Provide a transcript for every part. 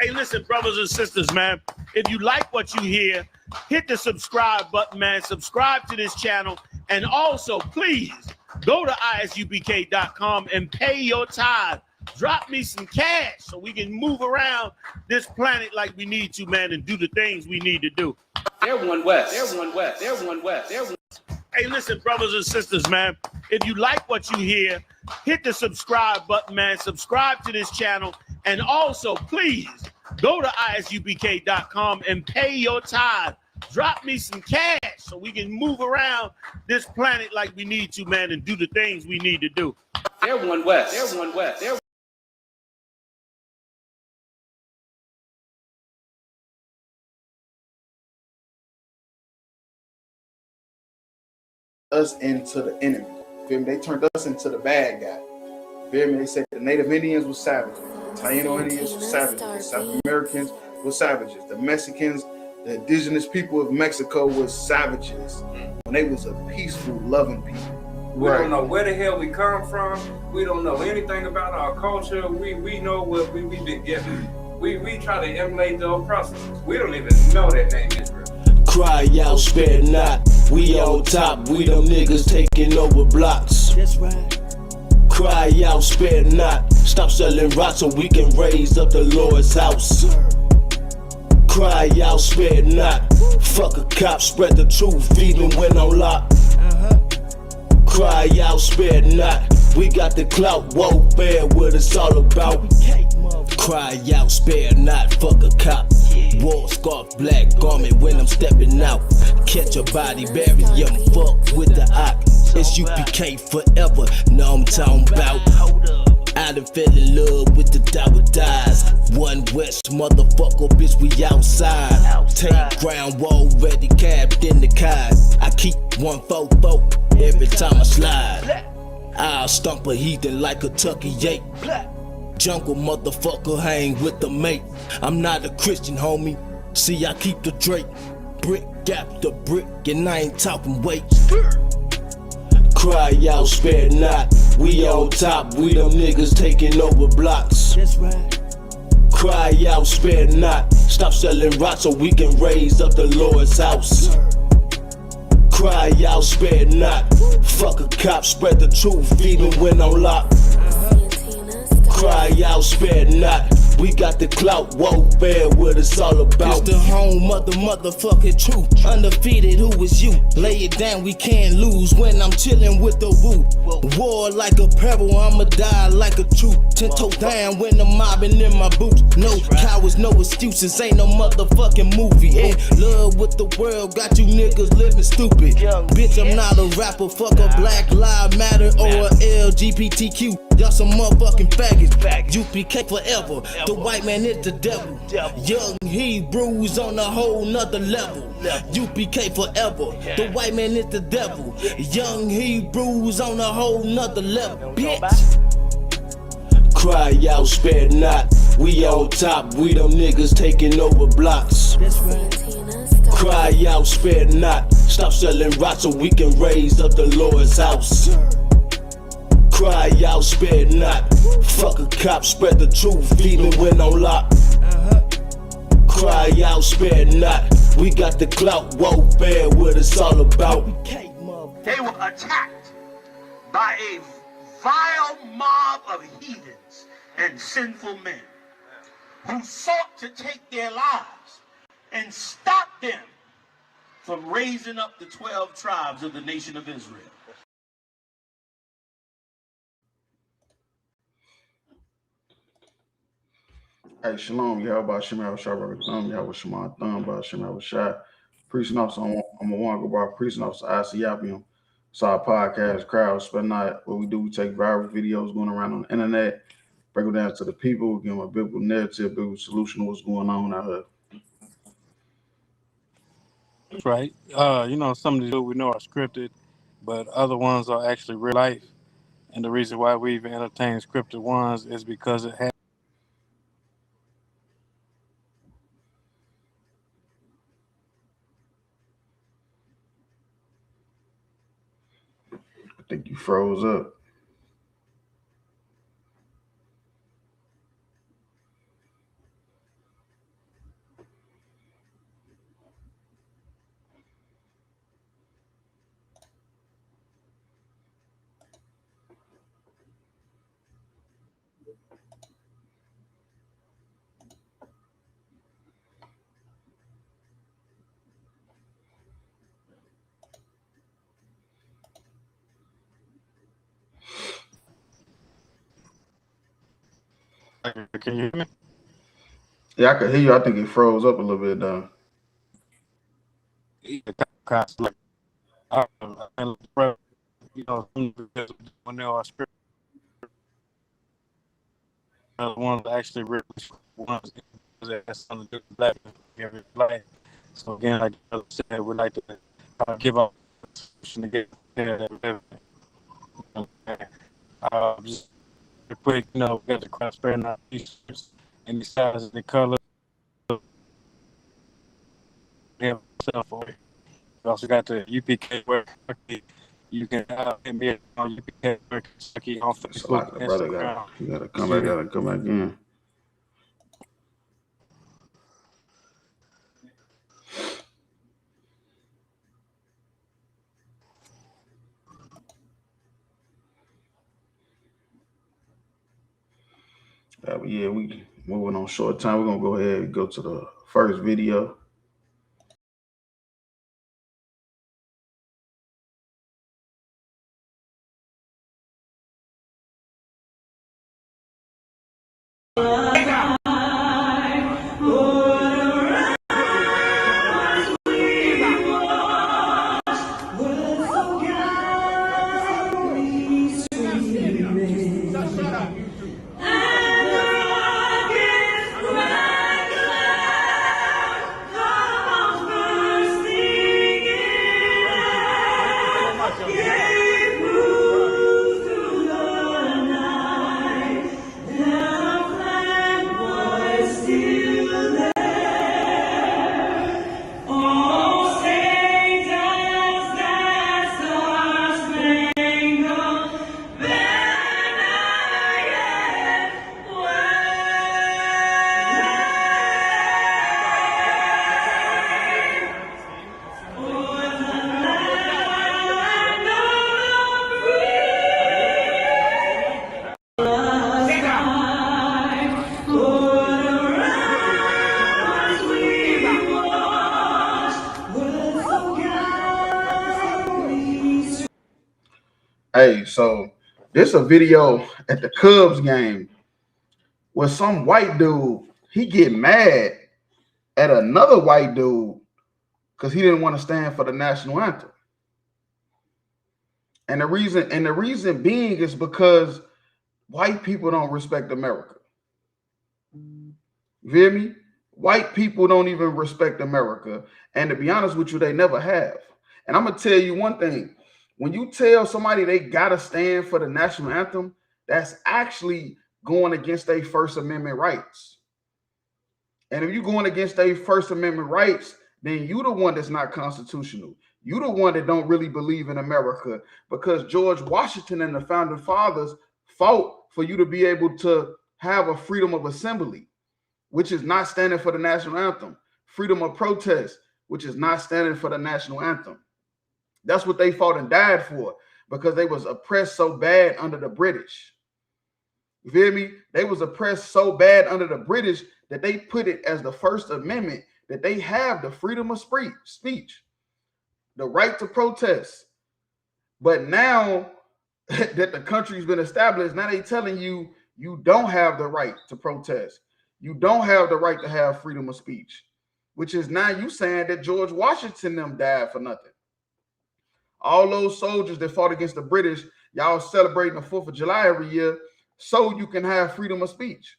Hey, listen, brothers and sisters, man. If you like what you hear, hit the subscribe button, man. Subscribe to this channel. And also, please, go to isupk.com and pay your tithe. Drop me some cash so we can move around this planet like we need to, man, and do the things we need to do. Everyone west. Everyone west. Everyone west. Everyone. Hey, listen, brothers and sisters, man. If you like what you hear, hit the subscribe button, man. Subscribe to this channel. And also, please, go to isupk.com and pay your tithe. Drop me some cash so we can move around this planet like we need to, man, and do the things we need to do. Everyone west. Everyone west. Everyone. Us into the enemy. Feel me? They turned us into the bad guy. Feel me? They said the Native Indians were savages, the Taino Indians were savages, the South Americans were savages, the Mexicans, the indigenous people of Mexico were savages when they was a peaceful, loving people. We don't know where the hell we come from. We don't know anything about our culture. We know what we've been given. We try to emulate the oppressors. We don't even know that name Israel. Cry out, spare not. We on top, we them niggas taking over blocks. That's right. Cry out, spare not. Stop selling rocks so we can raise up the Lord's house. Cry out, spare not. Fuck a cop, spread the truth even when on lock. Cry out, spare not. We got the clout, warfare, what it's all about. Cry out, spare not. Fuck a cop. War scarf, black garment when I'm stepping out. Catch a body, bury him, fuck with the ock. It's UPK forever, know I'm talking about. I done fell in love with the Dower Dies. One West motherfucker, bitch, we outside. Take ground, wall ready, capped in the car. I keep 144 every time I slide. I'll stomp a heathen like a Tucky ape. Jungle motherfucker hang with the mate. I'm not a Christian, homie. See, I keep the Drake. Brick after brick, and I ain't talking weight. Cry out, spare not. We on top, we them niggas taking over blocks. That's right. Cry out, spare not. Stop selling rocks so we can raise up the Lord's house. Cry out, spare not. Fuck a cop, spread the truth even when I'm locked. Cry out, spare not. We got the clout, warfare, what it's all about. It's the home of the motherfucking truth. Undefeated, who is you? Lay it down, we can't lose when I'm chilling with the woo. War like a peril, I'ma die like a truth. 10 toe down when I'm mobbing in my boots. No cowards, no excuses, ain't no motherfucking movie. In love with the world, got you niggas living stupid. Bitch, I'm not a rapper, fuck a Black Lives Matter or a LGBTQ. Y'all some motherfucking faggots. UPK forever. The white man is the devil. Young Hebrews on a whole nother level. UPK forever. The white man is the devil. Young Hebrews on a whole nother level. Bitch. Cry out, spare not. We on top, we them niggas taking over blocks. That's right. Cry out, spare not. Stop selling rocks so we can raise up the Lord's house. Cry out, spare not. Fuck a cop, spread the truth even when I'm locked. Cry out, spare not. We got the clout, warfare, what it's all about. They were attacked by a vile mob of heathens and sinful men who sought to take their lives and stop them from raising up the 12 tribes of the nation of Israel. Hey, shalom, Yahweh Shem Yahweh Thumb, Yahweh Shema Thumb, by Shem Yahweh Shai. Priest and officer, I'm a one go by priest and officer, ICYPM. It's our podcast, Crowd Spend Night. What we do, we take viral videos going around on the internet, break them down to the people, give them a biblical narrative, biblical solution to what's going on out here. That's right. Some of these we know are scripted, but other ones are actually real life. And the reason why we even entertain scripted ones is because it has. I think you froze up. Can you hear me? Yeah, I could hear you. I think it froze up a little bit though. Like, you know, when they are script, ones actually really ones that has something to do with black people every life. So again, like I said, we like to give up to get there. Just quick, you know, we got the craft spreading out t-shirts, any sizes, any colors. We have stuff for it. We also got the UPK work. You can hit me on UPK work Kentucky on It's a lot. Facebook, The brother Instagram. gotta come back. Gotta come back in. But yeah, we moving on short time. We're gonna go ahead and go to the first video. Hey, so this a video at the Cubs game where some white dude he get mad at another white dude because he didn't want to stand for the national anthem. And the reason being is because white people don't respect America. You hear me? White people don't even respect America. And to be honest with you, they never have. And I'm gonna tell you one thing. When you tell somebody they gotta stand for the national anthem, that's actually going against their First Amendment rights. And if you're going against their First Amendment rights, then you the one that's not constitutional. You the one that don't really believe in America, because George Washington and the founding fathers fought for you to be able to have a freedom of assembly, which is not standing for the national anthem. Freedom of protest, which is not standing for the national anthem. That's what they fought and died for, because they was oppressed so bad under the British. You feel me? They was oppressed so bad under the British that they put it as the First Amendment that they have the freedom of speech, the right to protest. But now that the country's been established, now they telling you you don't have the right to protest. You don't have the right to have freedom of speech, which is now you saying that George Washington them died for nothing. All those soldiers that fought against the British, y'all celebrating the 4th of July every year so you can have freedom of speech.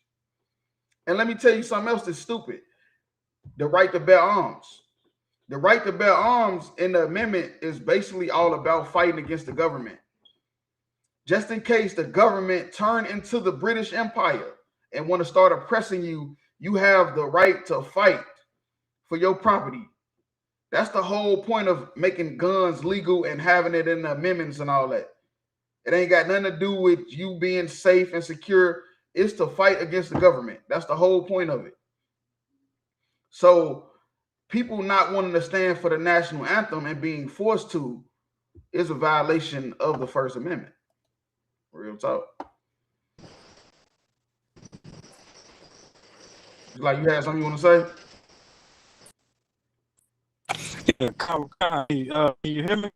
And let me tell you something else that's stupid. The right to bear arms. The right to bear arms in the amendment is basically all about fighting against the government. Just in case the government turn into the British Empire and want to start oppressing you, you have the right to fight for your property. That's the whole point of making guns legal and having it in the amendments and all that. It ain't got nothing to do with you being safe and secure. It's to fight against the government. That's the whole point of it. So people not wanting to stand for the national anthem and being forced to is a violation of the First Amendment. Real talk. Like you had something you want to say? Yeah, can you hear me?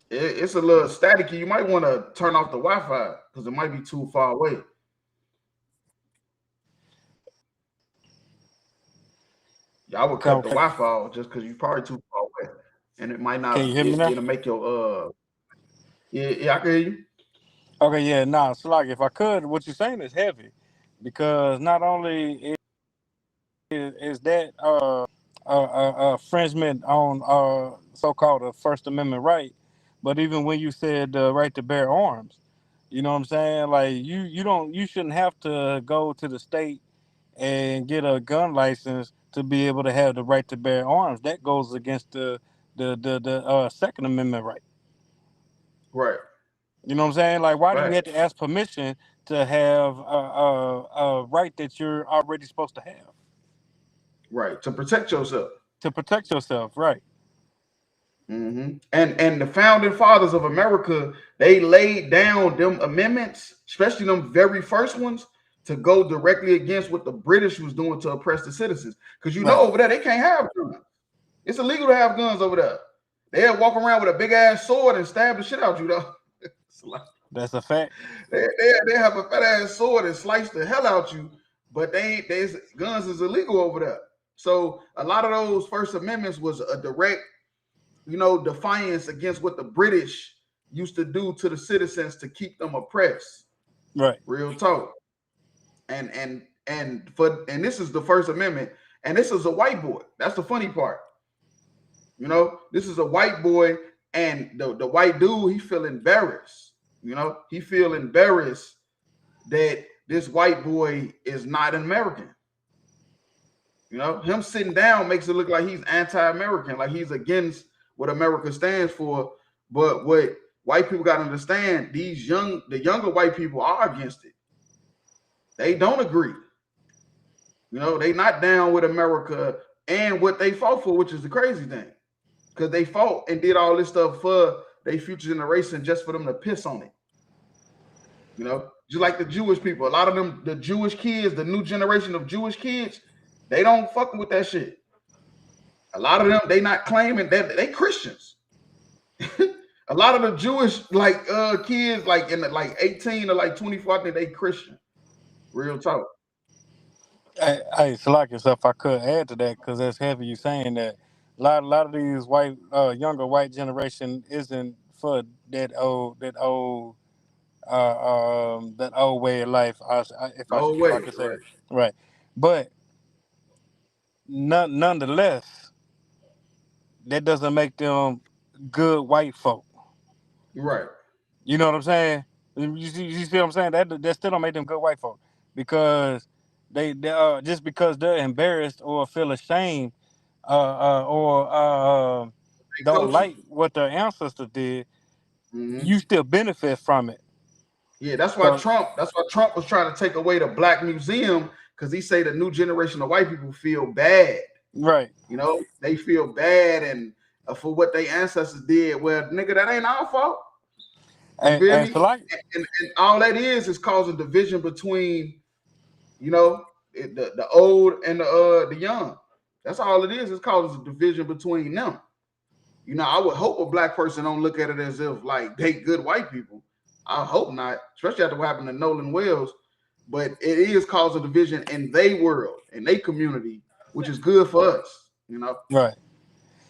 It's a little staticky. You might want to turn off the Wi-Fi because it might be too far away. Yeah, I would cut the Okay. Wi-Fi off just because you're probably too far away, and it might Can you not. hear me now? It'll make your yeah, I can hear you. Okay, yeah, nah. So like, if I could, what you're saying is heavy, because not only is that infringement on so-called First Amendment right, but even when you said the right to bear arms, you know what I'm saying? Like you shouldn't have to go to the state and get a gun license to be able to have the right to bear arms. That goes against the Second Amendment right. Right. You know what I'm saying? Like, why do you Right. have to ask permission to have a right that you're already supposed to have Right. To protect yourself. to protect yourself? Right. And the founding fathers of America, they laid down them amendments, especially them very first ones, to go directly against what the British was doing to oppress the citizens. Because Right. over there they can't have guns. It's illegal to have guns over there. They'll walk around with a big ass sword and stab the shit out you though. That's a fact. They have a fat ass sword and slice the hell out you, but guns is illegal over there. So a lot of those First Amendments was a direct, defiance against what the British used to do to the citizens to keep them oppressed. Right. Real talk. And this is the First Amendment, and this is a white boy. That's the funny part. This is a white boy, and the white dude, he feel embarrassed. He feel embarrassed that this white boy is not an American. Him sitting down makes it look like he's anti-American, like he's against what America stands for. But what white people got to understand, the younger white people are against it. They don't agree. They not down with America and what they fought for, which is the crazy thing. Because they fought and did all this stuff for their future generation just for them to piss on it. Just like the Jewish people. A lot of them, the Jewish kids, the new generation of Jewish kids, they don't fucking with that shit. A lot of them, they not claiming that they Christians. A lot of the Jewish kids in 18 or 24, I think they Christian. Real talk. Hey, Salaki, so if I could add to that, because that's heavy. You saying that a lot of these younger white generation isn't for that old way of life. If I could say Right. that, right. But nonetheless, that doesn't make them good white folk. Right. You know what I'm saying? You see what I'm saying? That still don't make them good white folk, because they just because they're embarrassed or feel ashamed or don't like what their ancestors did, you still benefit from it. Yeah, that's why Trump was trying to take away the Black Museum, because he say the new generation of white people feel bad. Right. They feel bad and for what their ancestors did. Well, nigga, that ain't our fault. You feel me? And all that is causing division between, the old and the young. That's all it is. It's causing a division between them. I would hope a Black person don't look at it as if like they good white people. I hope not, especially after what happened to Nolan Wells. But it is causing division in their world, in their community, which is good for us. Right.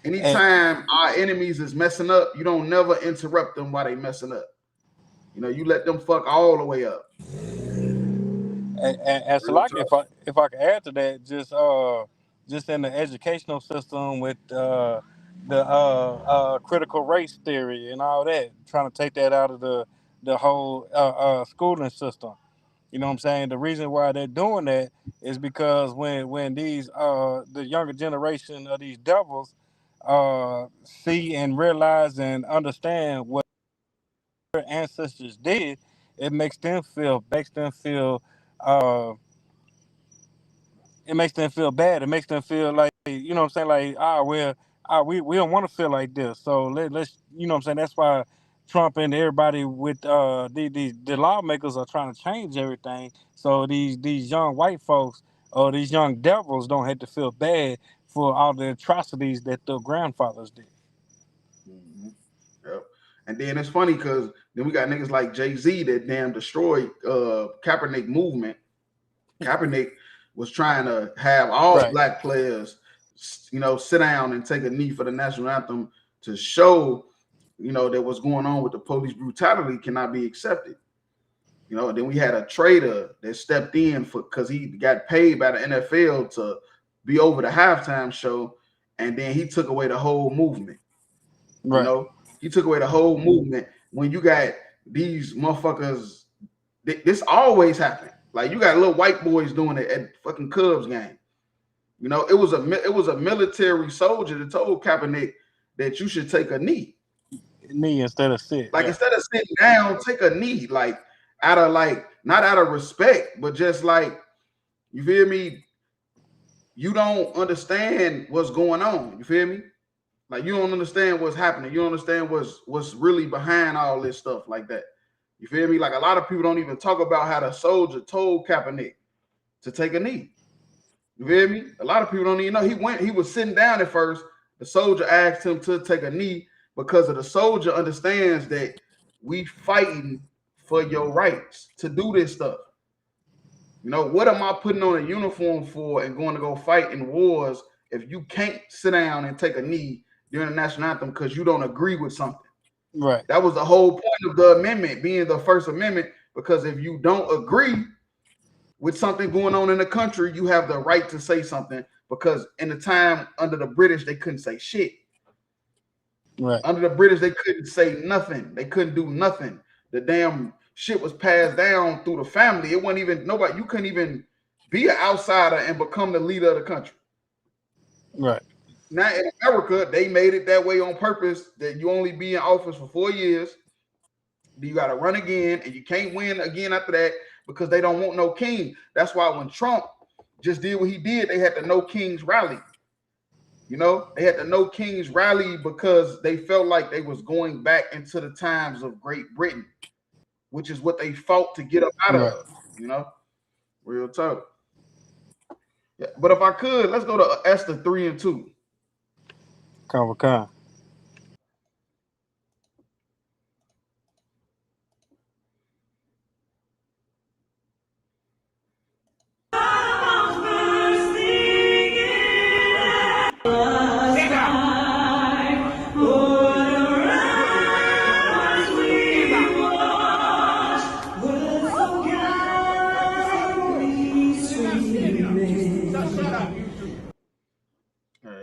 Anytime our enemies is messing up, you don't never interrupt them while they messing up. You let them fuck all the way up. And so like, if I could add to that, just in the educational system with the critical race theory and all that, trying to take that out of the whole schooling system. You know what I'm saying? The reason why they're doing that is because when these the younger generation of these devils see and realize and understand what their ancestors did, it makes them feel uh, it makes them feel bad. It makes them feel like, you know what I'm saying, like, we don't want to feel like this. So let's, you know what I'm saying, that's why Trump and everybody with the lawmakers are trying to change everything. So these young white folks or these young devils don't have to feel bad for all the atrocities that their grandfathers did. Mm-hmm. Yep. And then it's funny because then we got niggas like Jay-Z that damn destroyed Kaepernick movement. Kaepernick was trying to have all Right. black players, you know, sit down and take a knee for the national anthem to show, you know, that what's going on with the police brutality cannot be accepted. You know, and then we had a trader that stepped in for because he got paid by the NFL to be over the halftime show, and then he took away the whole movement. Right. You know, he took away the whole movement. When you got these motherfuckers, this always happened. Like you got little white boys doing it at fucking Cubs game. You know, it was a military soldier that told Kaepernick that you should take a knee. Knee instead of sit. Like instead of sitting down, take a knee. Like out of like not out of respect, but just like, you feel me? You don't understand what's going on. You feel me? Like you don't understand what's happening. You don't understand what's really behind all this stuff like that. You feel me? Like a lot of people don't even talk about how the soldier told Kaepernick to take a knee. You feel me? A lot of people don't even know. He was sitting down at first. The soldier asked him to take a knee because of the soldier understands that we fighting for your rights to do this stuff. You know, what am I putting on a uniform for and going to go fight in wars if you can't sit down and take a knee during the national anthem because you don't agree with something? Right. That was the whole point of the amendment being the First Amendment, because if you don't agree with something going on in the country, you have the right to say something, because in the time under the British, they couldn't say shit. Right. Under the British, they couldn't say nothing. They couldn't do nothing. The damn shit was passed down through the family. It wasn't even nobody. You couldn't even be an outsider and become the leader of the country. Right. Now in America, they made it that way on purpose, that you only be in office for 4 years. You got to run again, and you can't win again after that because they don't want no king. That's why when Trump just did what he did, they had the No Kings rally. You know, they had the No Kings rally because they felt like they was going back into the times of Great Britain, which is what they fought to get up out of. You know, real talk. Yeah, but if I could, let's go to Esther 3 and 2. Convocan.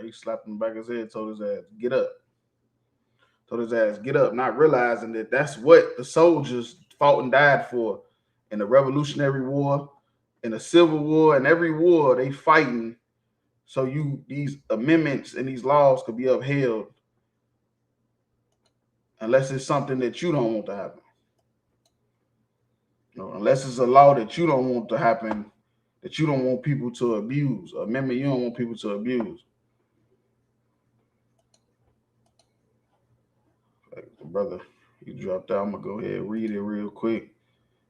He slapped him back of his head, told his ass, get up. Told his ass, get up, not realizing that that's what the soldiers fought and died for in the Revolutionary War, in the Civil War, and every war they fighting. So these amendments and these laws could be upheld unless it's something that you don't want to happen. You know, unless it's a law that you don't want to happen, that you don't want people to abuse, an amendment you don't want people to abuse. The brother, he dropped out. I'm gonna go ahead and read it real quick.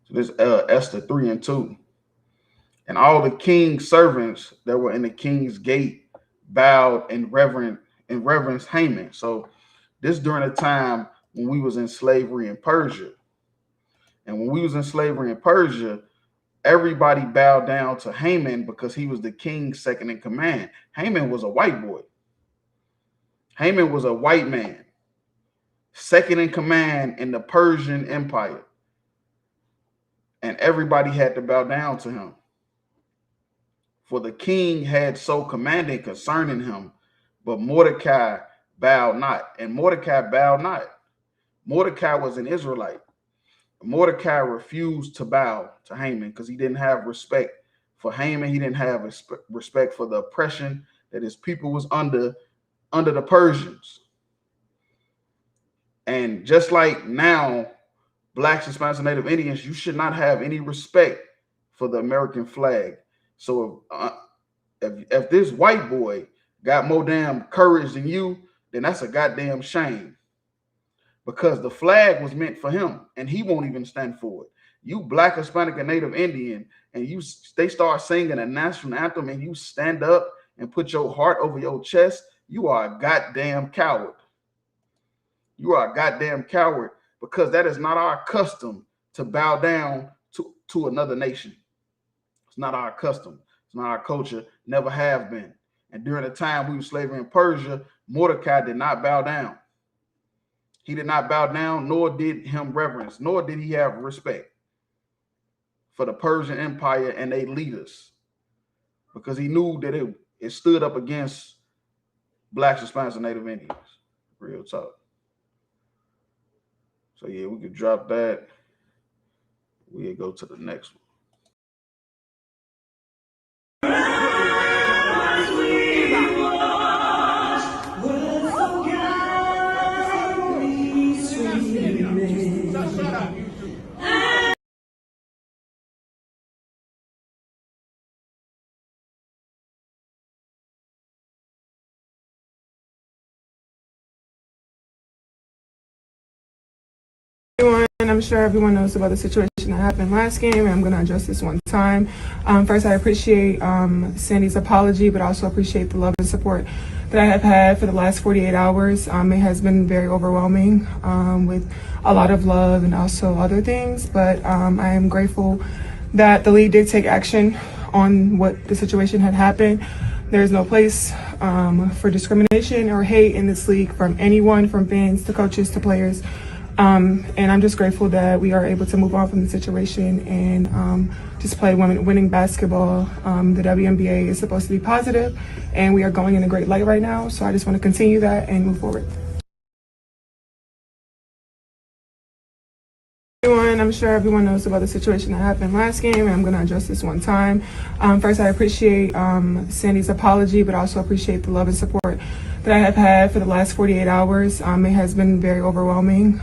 So this Esther 3 and 2. And all the king's servants that were in the king's gate bowed in reverence Haman. So this during the time when we was in slavery in Persia. And when we was in slavery in Persia, everybody bowed down to Haman because he was the king's second in command. Haman was a white boy. Haman was a white man, second in command in the Persian Empire. And everybody had to bow down to him. For the king had so commanded concerning him, but Mordecai bowed not. And Mordecai bowed not. Mordecai was an Israelite. Mordecai refused to bow to Haman because he didn't have respect for Haman. He didn't have respect for the oppression that his people was under the Persians. And just like now, Blacks, Hispanics, and Native Indians, you should not have any respect for the American flag. So if this white boy got more damn courage than you, then that's a goddamn shame. Because the flag was meant for him, and he won't even stand for it. You Black, Hispanic, and Native Indian, and they start singing a national anthem, and you stand up and put your heart over your chest, you are a goddamn coward. You are a goddamn coward, because that is not our custom to bow down to another nation. It's not our custom. It's not our culture. Never have been. And during the time we were slavery in Persia, Mordecai did not bow down. He did not bow down, nor did him reverence, nor did he have respect for the Persian Empire and their leaders, because he knew that it stood up against Blacks, Hispanics, and Native Indians. Real talk. So yeah, we could drop that. We'll go to the next one. I'm sure everyone knows about the situation that happened last game, and I'm going to address this one time. First, I appreciate Sandy's apology, but also appreciate the love and support that I have had for the last 48 hours. It has been very overwhelming, with a lot of love and also other things, but I am grateful that the league did take action on what the situation had happened. There's no place for discrimination or hate in this league, from anyone, from fans to coaches to players. And I'm just grateful that we are able to move on from the situation and just play winning basketball. The WNBA is supposed to be positive, and we are going in a great light right now. So I just want to continue that and move forward. I'm sure everyone knows about the situation that happened last game, and I'm going to address this one time. First, I appreciate Sandy's apology, but also appreciate the love and support that I have had for the last 48 hours. It has been very overwhelming,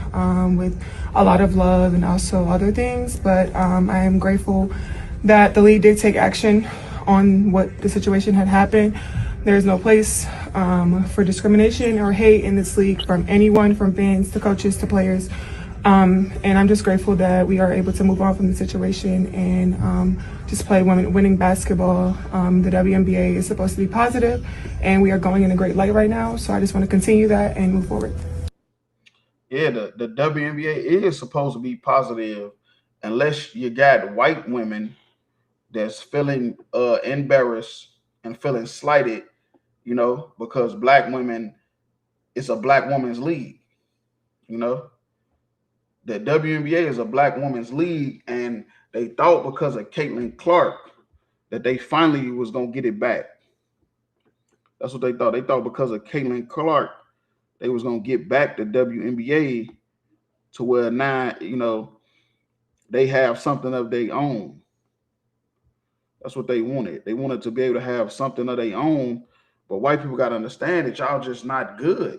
with a lot of love and also other things, but I am grateful that the league did take action on what the situation had happened. There's no place for discrimination or hate in this league, from anyone, from fans to coaches to players. And I'm just grateful that we are able to move on from the situation and just play winning basketball. The WNBA is supposed to be positive, and we are going in a great light right now. So I just want to continue that and move forward. Yeah, the WNBA is supposed to be positive, unless you got white women that's feeling embarrassed and feeling slighted, because Black women, it's a Black woman's league, The WNBA is a Black women's league, and they thought because of Caitlin Clark that they finally was going to get it back. That's what they thought. They thought because of Caitlin Clark, they was going to get back the WNBA to where now, they have something of their own. That's what they wanted. They wanted to be able to have something of their own, but white people got to understand that y'all just not good.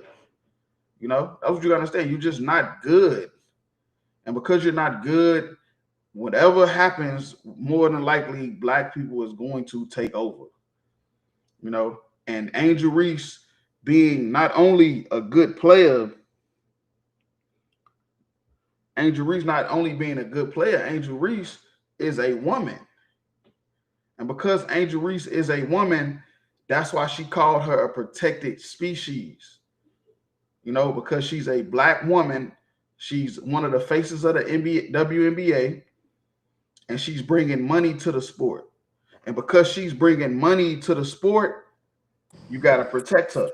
That's what you got to understand. You're just not good. And because you're not good, whatever happens, more than likely, Black people is going to take over. And Angel Reese being not only a good player, Angel Reese is a woman. And because Angel Reese is a woman, that's why she called her a protected species. Because she's a Black woman. She's one of the faces of the WNBA, and she's bringing money to the sport. And because she's bringing money to the sport, you got to protect her.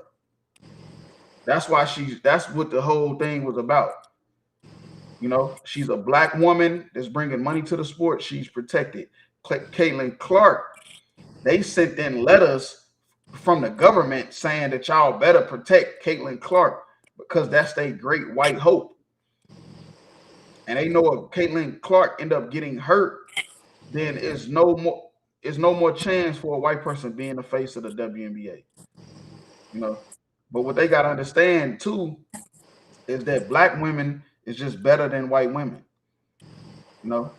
That's what the whole thing was about. She's a Black woman that's bringing money to the sport. She's protected. Caitlin Clark, they sent in letters from the government saying that y'all better protect Caitlin Clark because that's their great white hope. And they know if Caitlin Clark end up getting hurt, then it's no more chance for a white person being the face of the WNBA. But what they got to understand too is that Black women is just better than white women.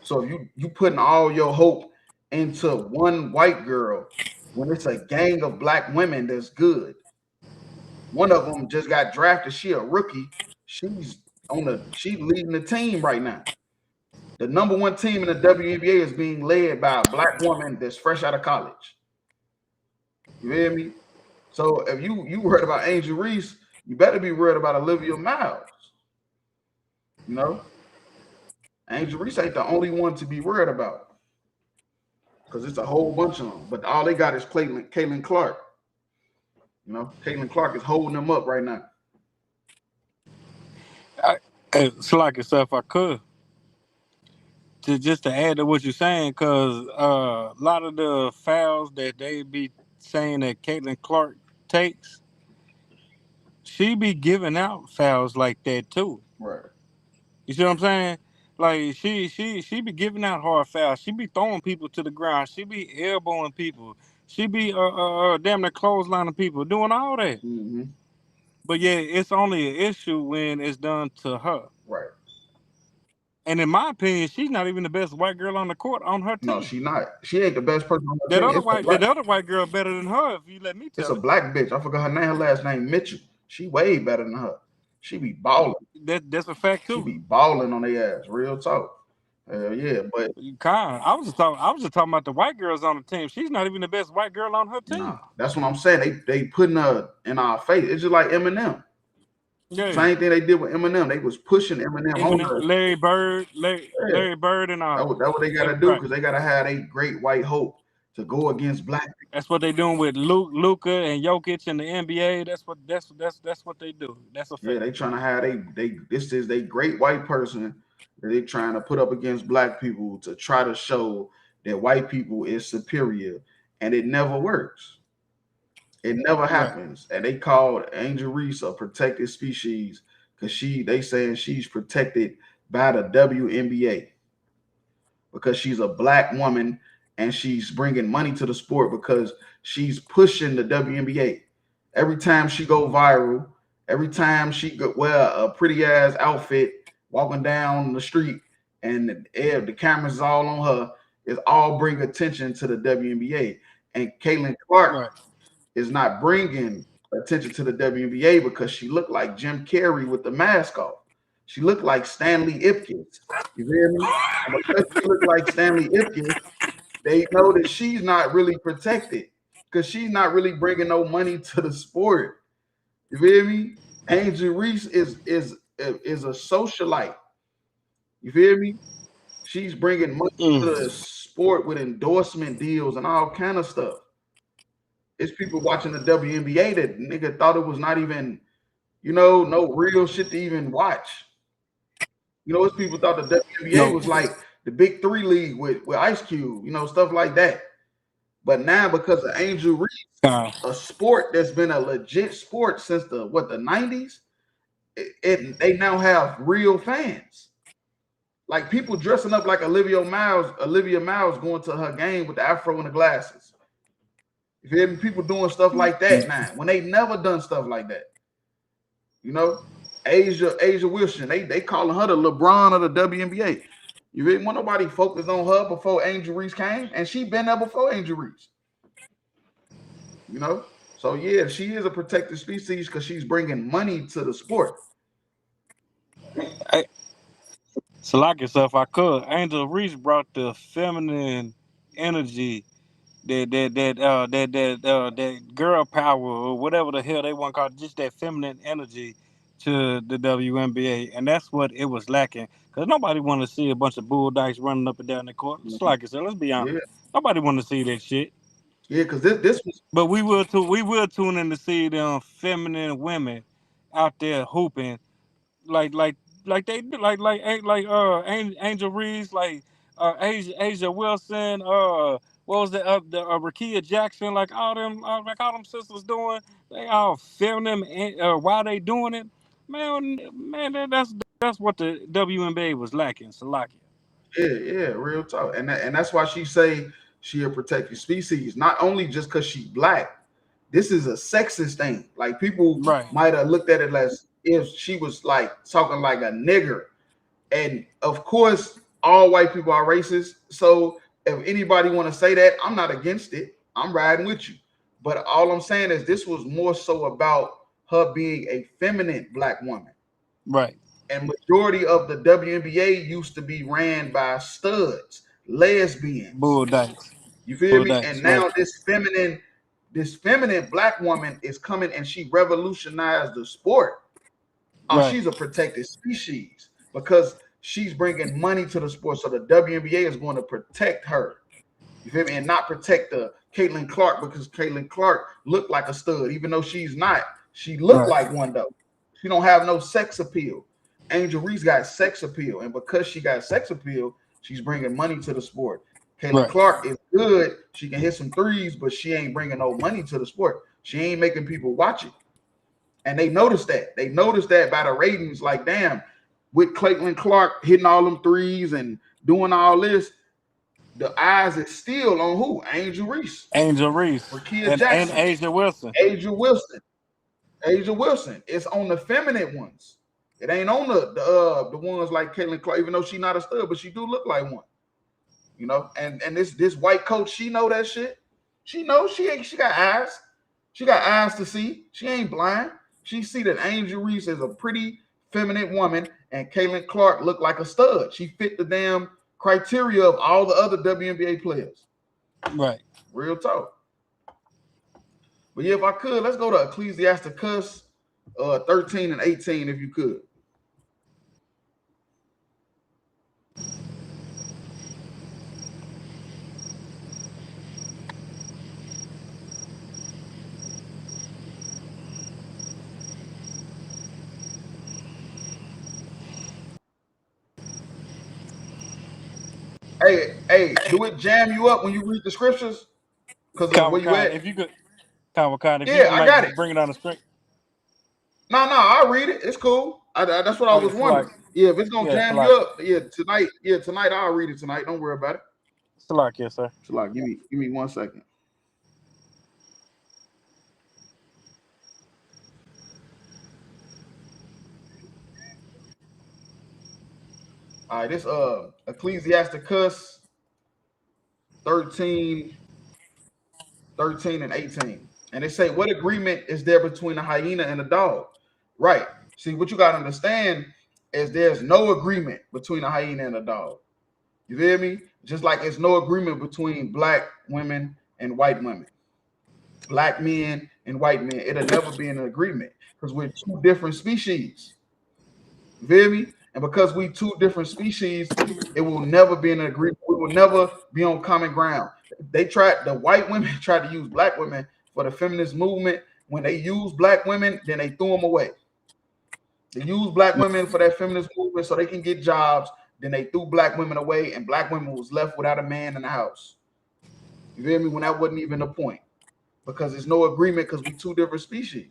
So if you putting all your hope into one white girl when it's a gang of Black women that's good. One of them just got drafted. She a rookie. She's leading the team right now. The #1 team in the WNBA is being led by a black woman that's fresh out of college. You hear me? So if you worried about Angel Reese, you better be worried about Olivia Miles. You know, Angel Reese ain't the only one to be worried about because it's a whole bunch of them. But all they got is Caitlin Clark. You know, Caitlin Clark is holding them up right now. It's like if I could, just to add to what you're saying, because a lot of the fouls that they be saying that Caitlin Clark takes, she be giving out fouls like that too. Right. You see what I'm saying? Like she be giving out hard fouls. She be throwing people to the ground. She be elbowing people. She be damn near clotheslining people, doing all that. Mm-hmm. But yeah, it's only an issue when it's done to her. Right. And in my opinion, she's not even the best white girl on the court on her team. No, she not. She ain't the best person on the That team. other white girl better than her, if you let me tell It's you. a black bitch. I forgot her name. Her last name Mitchell. She way better than her. She be balling. That's a fact too. She be balling on their ass. Real talk. Yeah, but I was just talking about the white girls on the team. She's not even the best white girl on her team. nah, that's what I'm saying. They putting her in our face. It's just like Eminem. Yeah. Same thing they did with Eminem. They was pushing Eminem on her. Larry Bird, and That's what they gotta do because they gotta have a great white hope to go against black people. That's what they doing with Luka and Jokic in the NBA. That's what they do. That's a fact. Yeah, they trying to have this is a great white person that they trying to put up against black people to try to show that white people is superior, and it never works. It never happens. And they called Angel Reese a protected species because they saying she's protected by the WNBA because she's a black woman and she's bringing money to the sport because she's pushing the WNBA. Every time she go viral, every time she wear a pretty ass outfit walking down the street and the cameras all on her, is all bring attention to the WNBA. And Caitlin Clark is not bringing attention to the WNBA because she looked like Jim Carrey with the mask off. She looked like Stanley Ipkiss. You hear me? And because she looked like Stanley Ipkiss, they know that she's not really protected because she's not really bringing no money to the sport. You feel me? Angel Reese is a socialite. You feel me? She's bringing money to the sport with endorsement deals and all kind of stuff. It's people watching the WNBA that nigga thought it was not even, no real shit to even watch. It's people thought the WNBA was like the Big Three league with Ice Cube, stuff like that. But now because of Angel Reese, a sport that's been a legit sport since the 90s, they now have real fans. Like people dressing up like Olivia Miles going to her game with the afro and the glasses. You feel me? People doing stuff like that now when they never done stuff like that. Asia Wilson, they calling her the LeBron of the WNBA. You really want nobody focused on her before Angel Reese came, and she been there before Angel Reese. So yeah, she is a protected species because she's bringing money to the sport. So like yourself, I could. Angel Reese brought the feminine energy, that girl power or whatever the hell they want to call it, just that feminine energy to the WNBA, and that's what it was lacking. Because nobody want to see a bunch of bulldogs running up and down the court. It's like I said, let's be honest. Yeah. Nobody want to see that shit. Yeah, because this was. But we will tune in to see them feminine women out there hooping, like they do, like Angel Reese, like Asia Wilson, what was the Rakia Jackson, like all them sisters doing. They all feminine, while they doing it, man. That's what the WNBA was lacking. Salakia. Yeah, real talk, and that's why she say she a protected species. Not only just because she's black, this is a sexist thing. Like people might have looked at it as if she was like talking like a nigger, and of course, all white people are racist. So if anybody want to say that, I'm not against it. I'm riding with you. But all I'm saying is this was more so about her being a feminine black woman. Right. And majority of the WNBA used to be ran by studs, lesbians. Bull dykes. You feel Bull me? dykes, And now right. this feminine black woman is coming and she revolutionized the sport. Right. She's a protected species because she's bringing money to the sport. So the WNBA is going to protect her. You feel me? And not protect the Caitlin Clark, because Caitlin Clark looked like a stud, even though she's not. She looked like one though. She don't have no sex appeal. Angel Reese got sex appeal, and because she got sex appeal, she's bringing money to the sport. Caitlin Clark is good. She can hit some threes, but she ain't bringing no money to the sport. She ain't making people watch it. And they noticed that. They noticed that by the ratings. Like, damn, with Caitlin Clark hitting all them threes and doing all this, the eyes is still on who? Angel Reese. Angel Reese. Jackson. And Asia Wilson. Asia Wilson. It's on the feminine ones. It ain't on the ones like Caitlin Clark, even though she's not a stud, but she do look like one. You know, and this white coach, she know that shit. She knows she got eyes. She got eyes to see. She ain't blind. She see that Angel Reese is a pretty feminine woman, and Caitlin Clark looked like a stud. She fit the damn criteria of all the other WNBA players. Right. Real talk. But yeah, if I could, let's go to Ecclesiasticus 13 and 18, if you could. Hey, do it jam you up when you read the scriptures? Because of where you at? If you could, I got it. Bring it on the screen. No, I'll read it. It's cool. That's what I was wondering. If it's gonna jam you up, tonight I'll read it tonight. Don't worry about it. Salak, yes, sir. Salak, give me 1 second. All right, this Ecclesiasticus 13 and 18. And they say, what agreement is there between a hyena and a dog? Right. See, what you got to understand is there's no agreement between a hyena and a dog. You feel me? Just like there's no agreement between black women and white women. Black men and white men. It'll never be an agreement because we're two different species. You feel me? And because we two different species, it will never be an agreement. We will never be on common ground. The white women tried to use black women for the feminist movement. When they use black women, then they threw them away. They use black women for that feminist movement so they can get jobs. Then they threw black women away, and black women was left without a man in the house. You feel me? When that wasn't even the point. Because there's no agreement because we two different species.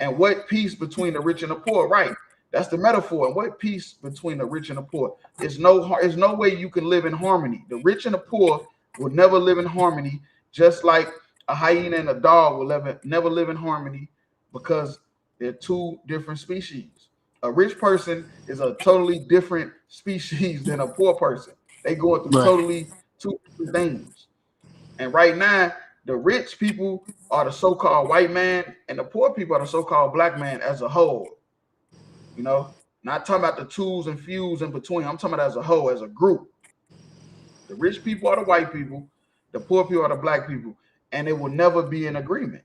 And what peace between the rich and the poor? Right. That's the metaphor. And what peace between the rich and the poor? There's no way you can live in harmony. The rich and the poor will never live in harmony, just like a hyena and a dog will never live in harmony because they're two different species. A rich person is a totally different species than a poor person. They go through totally two different things. And right now, the rich people are the so-called white man, and the poor people are the so-called black man as a whole. You know, not talking about the twos and fews in between. I'm talking about as a whole, as a group. The rich people are the white people. The poor people are the black people. And it will never be an agreement.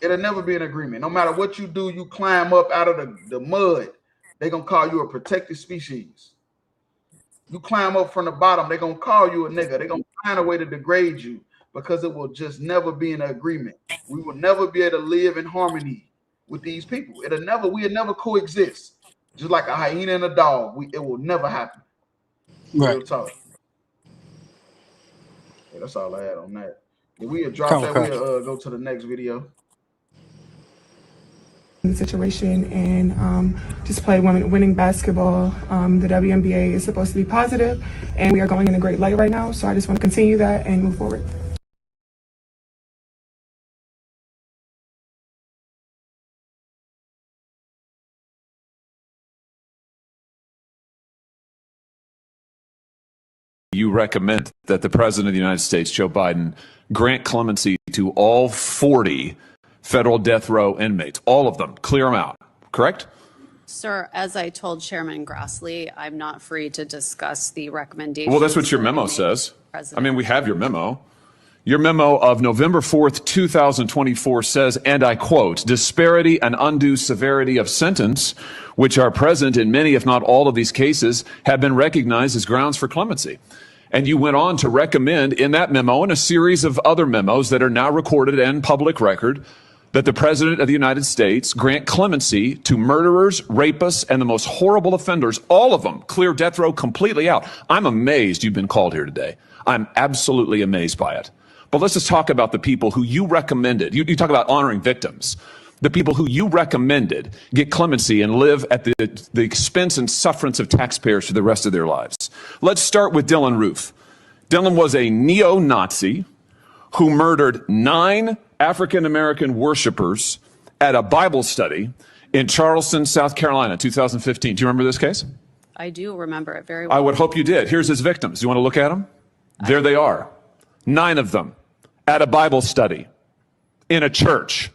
It'll never be an agreement. No matter what you do, you climb up out of the mud, they're going to call you a protected species. You climb up from the bottom, they're going to call you a nigga. They're going to find a way to degrade you because it will just never be an agreement. We will never be able to live in harmony with these people. We'll never coexist. Just like a hyena and a dog. It will never happen. Right. Real talk. Yeah, that's all I had on that. If we drop that, we'll go to the next video. The situation and just play winning basketball. The WNBA is supposed to be positive, and we are going in a great light right now. So I just want to continue that and move forward. You recommend that the President of the United States, Joe Biden, grant clemency to all 40 federal death row inmates, all of them, clear them out, correct? Sir, as I told Chairman Grassley, I'm not free to discuss the recommendations. Well, that's what your memo says. I mean, we have your memo. Your memo of November 4th, 2024 says, and I quote, disparity and undue severity of sentence, which are present in many, if not all of these cases, have been recognized as grounds for clemency. And you went on to recommend in that memo and a series of other memos that are now recorded and public record that the President of the United States grant clemency to murderers, rapists, and the most horrible offenders, all of them, clear death row completely out. I'm amazed you've been called here today. I'm absolutely amazed by it. But let's just talk about the people who you recommended. You talk about honoring victims. The people who you recommended get clemency and live at the expense and sufferance of taxpayers for the rest of their lives. Let's start with Dylan Roof. Dylan was a neo-Nazi who murdered 9 African-American worshipers at a Bible study in Charleston, South Carolina, 2015. Do you remember this case? I do remember it very well. I would hope you did. Here's his victims. You want to look at them? There they are. 9 of them at a Bible study in a church,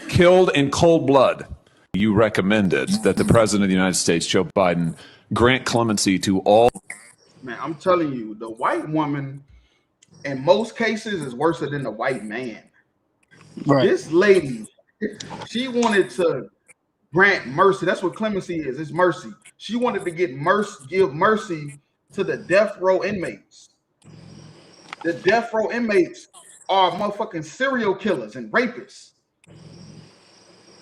killed in cold blood. You recommended that the President of the United States, Joe Biden, grant clemency to all. Man, I'm telling you, the white woman in most cases is worse than the white man. Right. This lady, she wanted to grant mercy. That's what clemency is. It's mercy. She wanted to give mercy to the death row inmates. The death row inmates are motherfucking serial killers and rapists.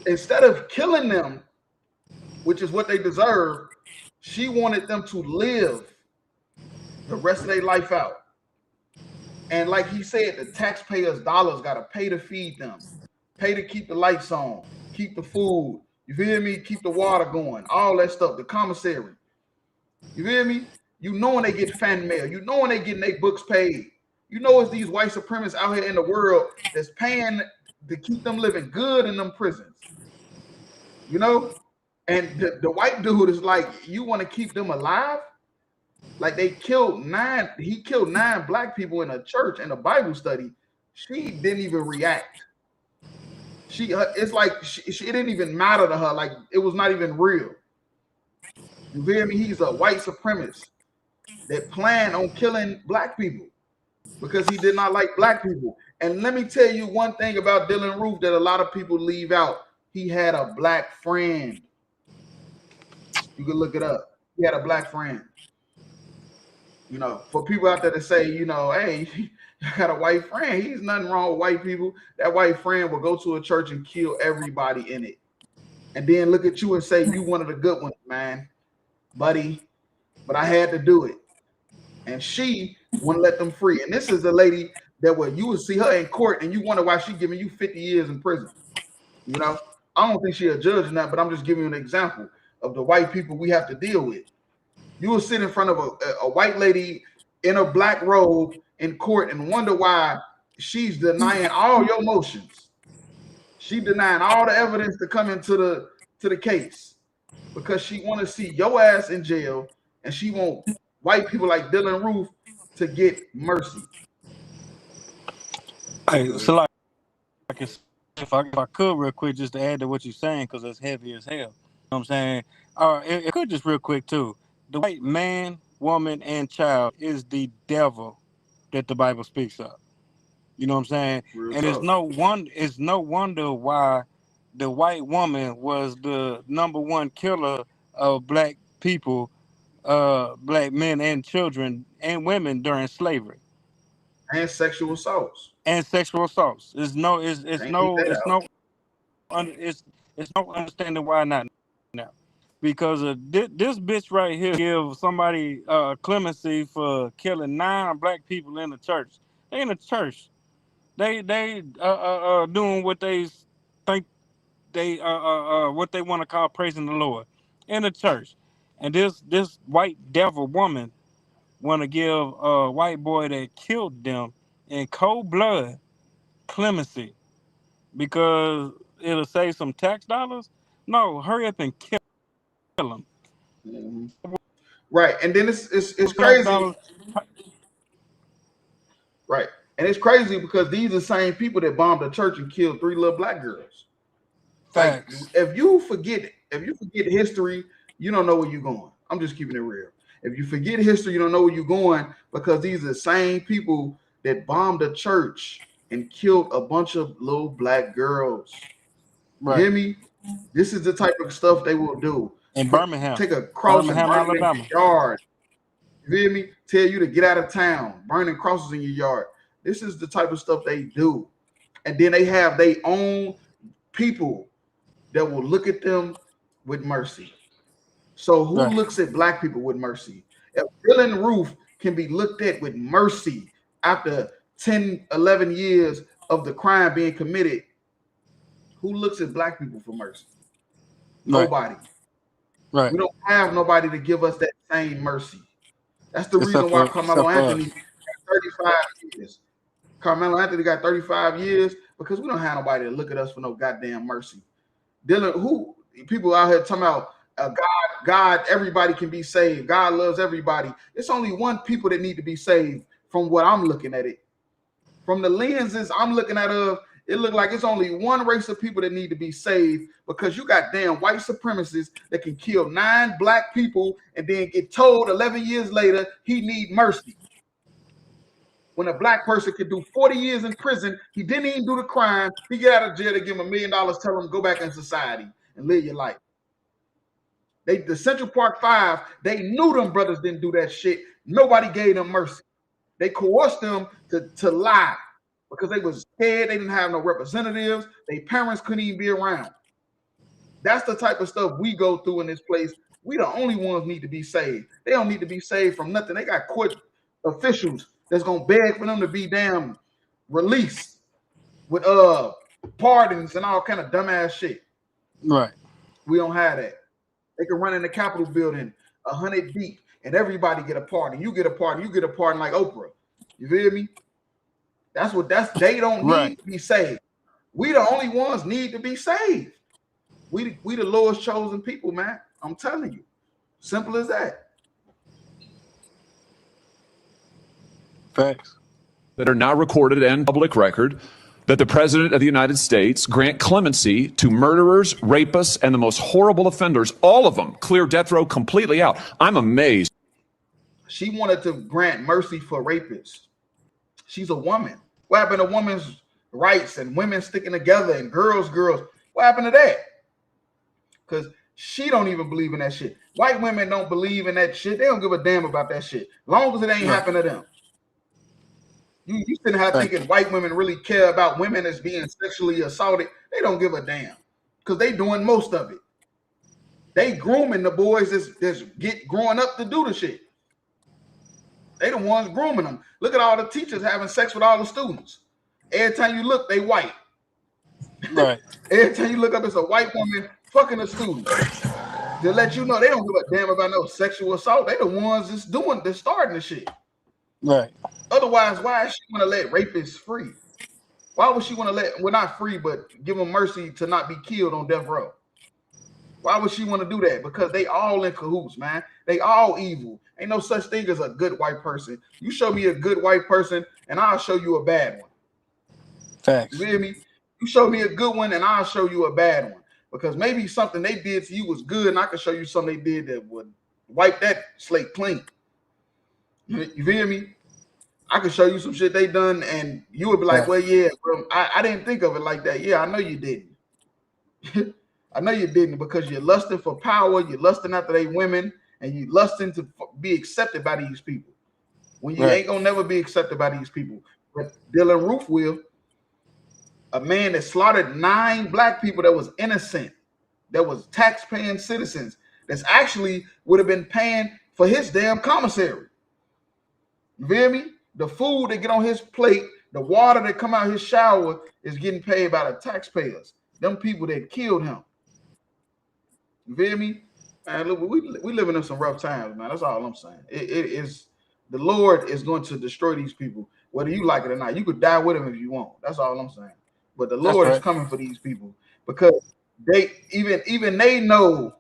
Instead of killing them, which is what they deserve, she wanted them to live the rest of their life out. And like he said, the taxpayers' dollars got to pay to feed them, pay to keep the lights on, keep the food, you feel me? Keep the water going, all that stuff, the commissary. You feel me? You know when they get fan mail, you know when they getting their books paid. You know it's these white supremacists out here in the world that's paying to keep them living good in them prisons. You know? And the white dude is like, you want to keep them alive? Like he killed 9 black people in a church in a Bible study. She didn't even react. It's like it didn't even matter to her. Like it was not even real. You feel me? He's a white supremacist that planned on killing black people because he did not like black people. And let me tell you one thing about Dylan Roof that a lot of people leave out. He had a black friend. You can look it up. He had a black friend. You know, for people out there to say, you know, hey, you got a white friend. He's nothing wrong with white people. That white friend will go to a church and kill everybody in it. And then look at you and say, you one of the good ones, man, buddy. But I had to do it. And she wouldn't let them free. And this is the lady that you would see her in court and you wonder why she's giving you 50 years in prison. You know, I don't think she's a judge in that, but I'm just giving you an example of the white people we have to deal with. You will sit in front of a white lady in a black robe in court and wonder why she's denying all your motions. She's denying all the evidence to come into the case because she want to see your ass in jail and she want white people like Dylan Roof to get mercy. Hey, so like if I could real quick just to add to what you're saying because it's heavy as hell. You know what I'm saying? It could just real quick too. The white man, woman, and child is the devil that the Bible speaks of. You know what I'm saying? Real and tough. it's no wonder why the white woman was the #1 killer of black people, black men and children and women during slavery. And sexual assaults. It's no understanding why not now. Because this bitch right here give somebody clemency for killing 9 black people in the church. They in the church. They doing what they think they what they want to call praising the Lord in the church. And this white devil woman want to give a white boy that killed them in cold blood clemency because it'll save some tax dollars. No, hurry up and kill him. Mm-hmm. Right, and then it's crazy. Right, and it's crazy because these are the same people that bombed the church and killed 3 little black girls. Facts. Like, if you forget if you forget history, you don't know where you're going. I'm just keeping it real. If you forget history, you don't know where you're going, because these are the same people that bombed a church and killed a bunch of little black girls. Right. You hear me? This is the type of stuff they will do. In Birmingham. Take a cross and burn it in Alabama. your yard. You hear me? Tell you to get out of town, burning crosses in your yard. This is the type of stuff they do. And then they have their own people that will look at them with mercy. So who looks at black people with mercy? If Dylan Roof can be looked at with mercy after 10, 11 years of the crime being committed, who looks at black people for mercy? Nobody. Right. We don't have nobody to give us that same mercy. That's the reason why Carmelo Anthony got 35 years. Carmelo Anthony got 35 years because we don't have nobody to look at us for no goddamn mercy. Dylan, who people out here talking about God, everybody can be saved. God loves everybody. It's only one people that need to be saved from what I'm looking at it. From the lenses I'm looking at it look like it's only one race of people that need to be saved, because you got damn white supremacists that can kill 9 black people and then get told 11 years later he need mercy. When a black person could do 40 years in prison, he didn't even do the crime. He get out of jail, they give him $1 million, tell him go back in society and live your life. The Central Park 5, they knew them brothers didn't do that shit. Nobody gave them mercy. They coerced them to lie because they was scared. They didn't have no representatives. Their parents couldn't even be around. That's the type of stuff we go through in this place. We the only ones need to be saved. They don't need to be saved from nothing. They got court officials that's gonna beg for them to be damn released with pardons and all kind of dumbass shit. Right. We don't have that. They can run in the Capitol building 100 deep and everybody get a pardon. You get a pardon. You get a pardon like Oprah. You feel me? They don't need to be saved. We the only ones need to be saved. We the lowest chosen people, man. I'm telling you. Simple as that. Facts. That are now recorded and public record, that the President of the United States grant clemency to murderers, rapists, and the most horrible offenders, all of them, clear death row completely out. I'm amazed. She wanted to grant mercy for rapists. She's a woman. What happened to women's rights and women sticking together and girls? What happened to that? Because she don't even believe in that shit. White women don't believe in that shit. They don't give a damn about that shit. Long as it ain't happen to them. You shouldn't have thinking white women really care about women as being sexually assaulted. They don't give a damn because they doing most of it. They grooming the boys that's growing up to do the shit. They the ones grooming them. Look at all the teachers having sex with all the students. Every time you look, they white. Right. Every time you look up, it's a white woman fucking a student. To let you know they don't give a damn about no sexual assault. They the ones that's starting the shit. Right. Otherwise, why is she want to let rapists free? Why would she want to well, not free, but give them mercy to not be killed on death row? Why would she want to do that? Because they all in cahoots, man. They all evil. Ain't no such thing as a good white person. You show me a good white person, and I'll show you a bad one. Facts. You hear me? You show me a good one, and I'll show you a bad one. Because maybe something they did to you was good, and I can show you something they did that would wipe that slate clean. You feel me? I can show you some shit they done, and you would be like, well, yeah, bro, I didn't think of it like that. Yeah, I know you didn't. I know you didn't, because you're lusting for power, you're lusting after they women, and you lusting to be accepted by these people. When you ain't gonna never be accepted by these people. But Dylan Roof will, a man that slaughtered 9 black people that was innocent, that was tax-paying citizens, that's actually would have been paying for his damn commissary. You feel me? The food that get on his plate, the water that come out his shower is getting paid by the taxpayers. Them people that killed him. You feel me? Man, look, we living in some rough times, man. That's all I'm saying. It is the Lord is going to destroy these people, whether you like it or not. You could die with them if you want. That's all I'm saying. But the Lord is coming for these people, because they even they know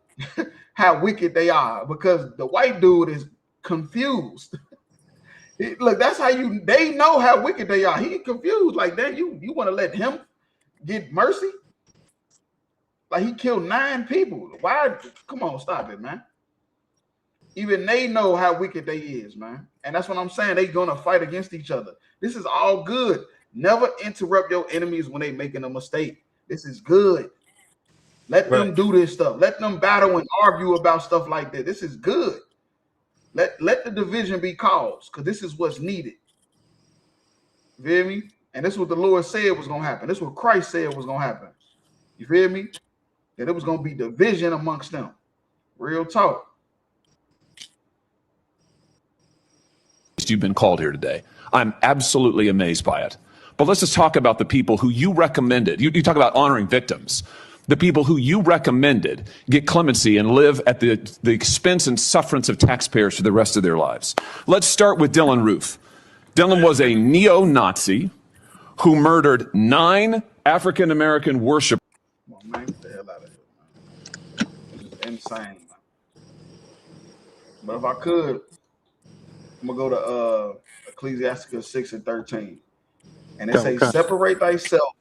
how wicked they are, because the white dude is confused. Look, that's how they know how wicked they are. He confused. Like, damn, you want to let him get mercy? Like, he killed 9 people. Why? Come on, stop it, man. Even they know how wicked they is, man. And that's what I'm saying. They gonna fight against each other. This is all good. Never interrupt your enemies when they making a mistake. This is good. Let them do this stuff. Let them battle and argue about stuff like that. This is good. Let the division be caused, because this is what's needed. You feel me? And this is what the Lord said was gonna happen. This is what Christ said was gonna happen. You feel me? That it was gonna be division amongst them. Real talk. You've been called here today. I'm absolutely amazed by it. But let's just talk about the people who you recommended. You talk about honoring victims. The people who you recommended get clemency and live at the expense and sufferance of taxpayers for the rest of their lives. Let's start with Dylan Roof. Dylan was a neo-Nazi who murdered 9 African-American worshipers. Come on, man, get the hell out of here, man. This is insane, man. But if I could, I'm gonna go to Ecclesiastes 6:13. And it says, separate thyself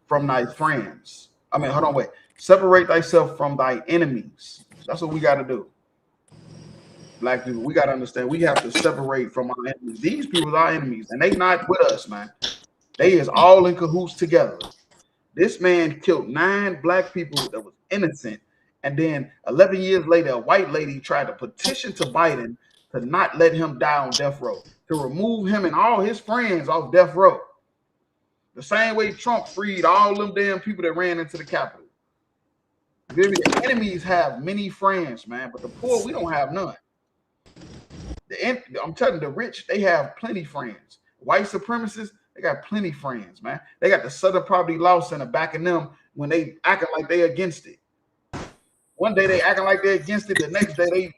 from thy friends. I mean, hold on, wait. Separate thyself from thy enemies. That's what we got to do. Black people, we got to understand, we have to separate from our enemies. These people are our enemies, and they not with us, man. They is all in cahoots together. This man killed 9 black people that was innocent. And then 11 years later, a white lady tried to petition to Biden to not let him die on death row, to remove him and all his friends off death row. The same way Trump freed all them damn people that ran into the Capitol. The enemies have many friends, man, but the poor, we don't have none. I'm telling you, the rich, they have plenty friends. White supremacists, they got plenty friends, man. They got the Southern Poverty Law Center backing them when they acting like they against it. One day they acting like they're against it, the next day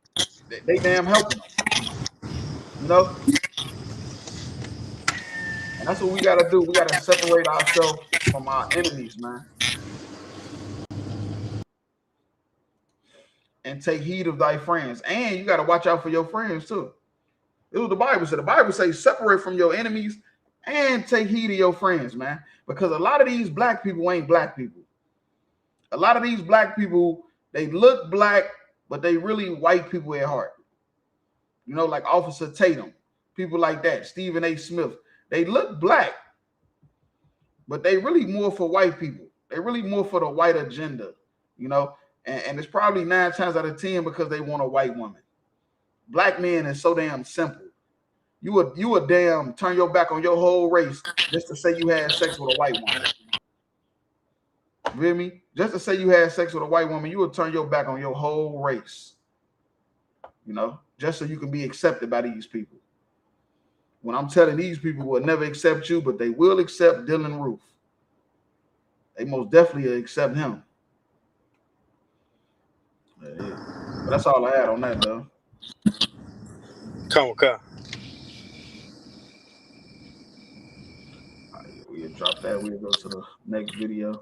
they damn helping them. You know? And that's what we got to do. We got to separate ourselves from our enemies, man. And take heed of thy friends. And you got to watch out for your friends too. It was the Bible said. The Bible says separate from your enemies and take heed of your friends, man. Because a lot of these black people ain't black people. A lot of these black people, they look black, but they really white people at heart. You know, like Officer Tatum, people like that, Stephen A. Smith. They look black, but they really more for white people. They really more for the white agenda, you know. And it's probably 9 times out of 10 because they want a white woman. Black men is so damn simple. You would damn turn your back on your whole race just to say you had sex with a white woman. You hear me? Just to say you had sex with a white woman, you would turn your back on your whole race. You know, just so you can be accepted by these people. When I'm telling these people will never accept you, but they will accept Dylan Roof. They most definitely accept him. But that's all I had on that, though. Come. We'll drop that. We'll go to the next video.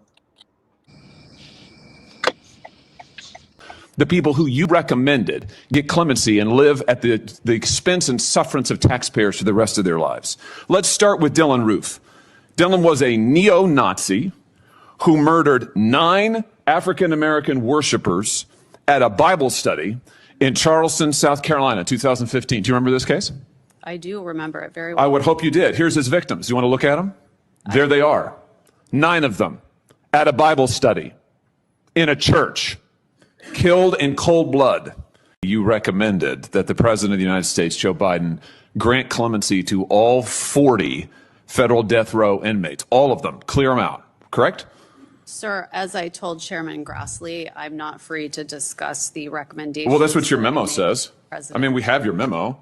The people who you recommended get clemency and live at the expense and sufferance of taxpayers for the rest of their lives. Let's start with Dylan Roof. Dylan was a neo-Nazi who murdered 9 African-American worshipers at a Bible study in Charleston, South Carolina, 2015. Do you remember this case? I do remember it very well. I would hope you did. Here's his victims. You want to look at them? There they are. 9 of them at a Bible study in a church, killed in cold blood. You recommended that the President of the United States, Joe Biden, grant clemency to all 40 federal death row inmates, all of them, clear them out, correct? Sir, as I told Chairman Grassley, I'm not free to discuss the recommendations. Well, that's what your memo says. I mean, we have your memo.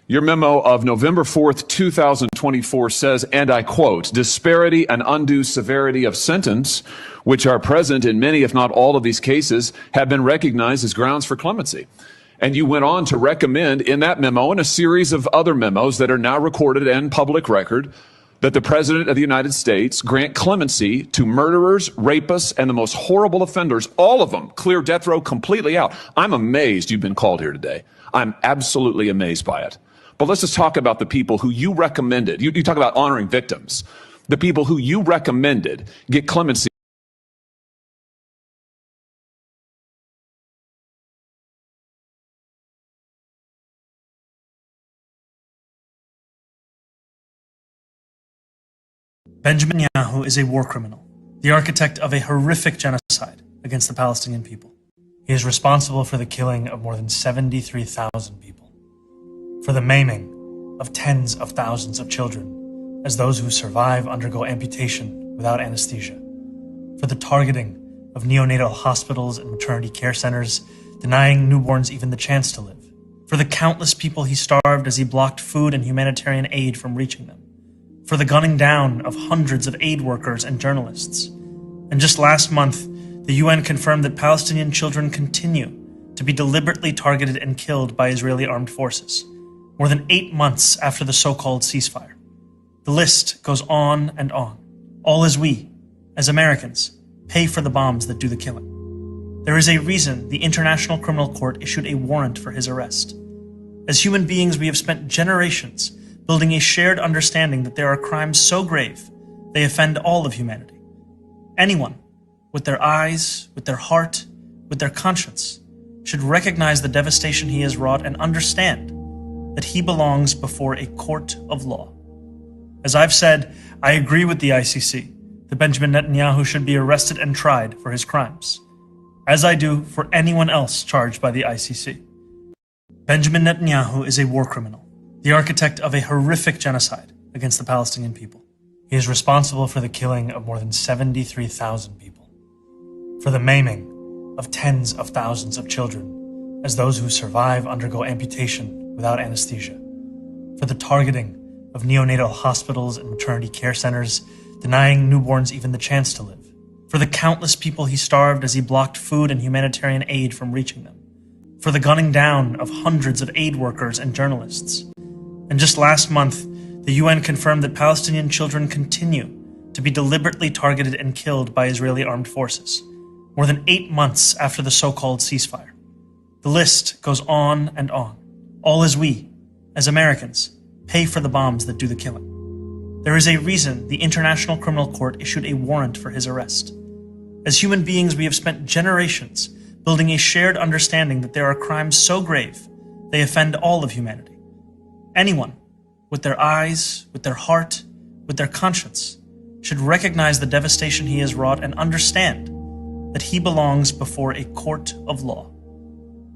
Your memo of November 4th, 2024 says, and I quote, disparity and undue severity of sentence, which are present in many, if not all of these cases, have been recognized as grounds for clemency. And you went on to recommend in that memo and a series of other memos that are now recorded and public record that the President of the United States grant clemency to murderers, rapists, and the most horrible offenders, all of them, clear death row completely out. I'm amazed you've been called here today. I'm absolutely amazed by it. But let's just talk about the people who you recommended. You talk about honoring victims. The people who you recommended get clemency Benjamin Netanyahu is a war criminal, the architect of a horrific genocide against the Palestinian people. He is responsible for the killing of more than 73,000 people, for the maiming of tens of thousands of children as those who survive undergo amputation without anesthesia, for the targeting of neonatal hospitals and maternity care centers, denying newborns even the chance to live, for the countless people he starved as he blocked food and humanitarian aid from reaching them, for the gunning down of hundreds of aid workers and journalists. And just last month, the UN confirmed that Palestinian children continue to be deliberately targeted and killed by Israeli armed forces, more than 8 months after the so-called ceasefire. The list goes on and on, all as we, as Americans, pay for the bombs that do the killing. There is a reason the International Criminal Court issued a warrant for his arrest. As human beings, we have spent generations building a shared understanding that there are crimes so grave they offend all of humanity. Anyone, with their eyes, with their heart, with their conscience, should recognize the devastation he has wrought and understand that he belongs before a court of law. As I've said, I agree with the ICC that Benjamin Netanyahu should be arrested and tried for his crimes, as I do for anyone else charged by the ICC. Benjamin Netanyahu is a war criminal, the architect of a horrific genocide against the Palestinian people. He is responsible for the killing of more than 73,000 people, for the maiming of tens of thousands of children as those who survive undergo amputation without anesthesia, for the targeting of neonatal hospitals and maternity care centers, denying newborns even the chance to live, for the countless people he starved as he blocked food and humanitarian aid from reaching them, for the gunning down of hundreds of aid workers and journalists. And just last month, the UN confirmed that Palestinian children continue to be deliberately targeted and killed by Israeli armed forces, more than 8 months after the so-called ceasefire. The list goes on and on, all as we, as Americans, pay for the bombs that do the killing. There is a reason the International Criminal Court issued a warrant for his arrest. As human beings, we have spent generations building a shared understanding that there are crimes so grave they offend all of humanity. Anyone, with their eyes, with their heart, with their conscience, should recognize the devastation he has wrought and understand that he belongs before a court of law.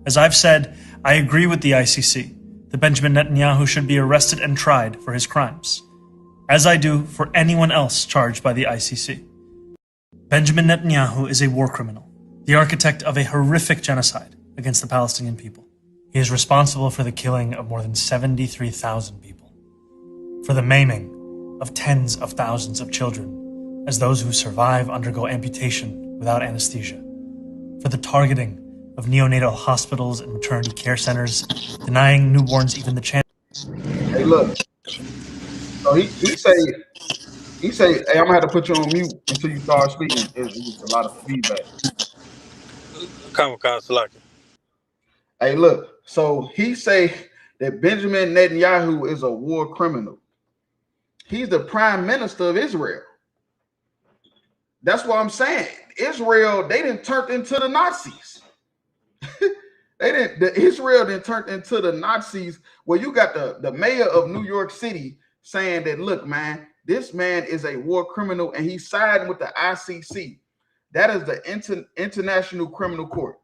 As I've said, I agree with the ICC that Benjamin Netanyahu should be arrested and tried for his crimes, as I do for anyone else charged by the ICC. Benjamin Netanyahu is a war criminal, the architect of a horrific genocide against the Palestinian people. He is responsible for the killing of more than 73,000 people, for the maiming of tens of thousands of children as those who survive undergo amputation without anesthesia, for the targeting of neonatal hospitals and maternity care centers, denying newborns even the chance. Hey, look. So he say, hey, I'm gonna have to put you on mute until you start speaking. It's a lot of feedback. Come on, Salaki. Hey, look. So he say that Benjamin Netanyahu is a war criminal. He's the prime minister of Israel. That's what I'm saying. Israel, they didn't turn into the Nazis. Israel didn't turn into the Nazis. Well, you got the mayor of New York City saying that, look, man, this man is a war criminal and he's siding with the ICC. That is the International Criminal Court.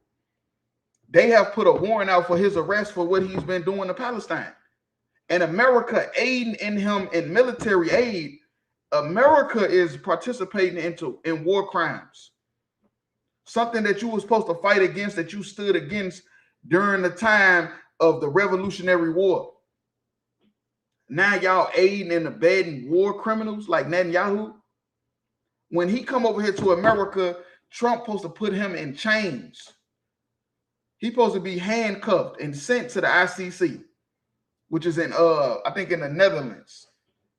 They have put a warrant out for his arrest for what he's been doing to Palestine. And America aiding in him in military aid. America is participating in war crimes. Something that you were supposed to fight against, that you stood against during the time of the Revolutionary War. Now y'all aiding and abetting war criminals like Netanyahu. When he come over here to America, Trump supposed to put him in chains. He's supposed to be handcuffed and sent to the ICC, which is in I think in the Netherlands.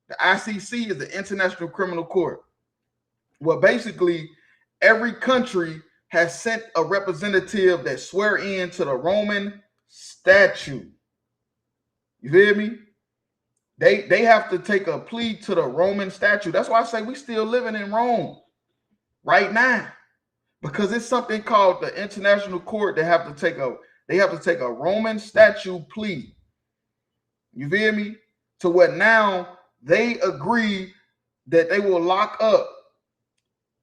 The ICC is the International Criminal Court. Well, basically, every country has sent a representative that swear in to the Roman statute. You hear me? They have to take a plea to the Roman statute. That's why I say we still living in Rome right now, because it's something called the International Court. They have to take a Roman statute plea. You hear me? To what now they agree that they will lock up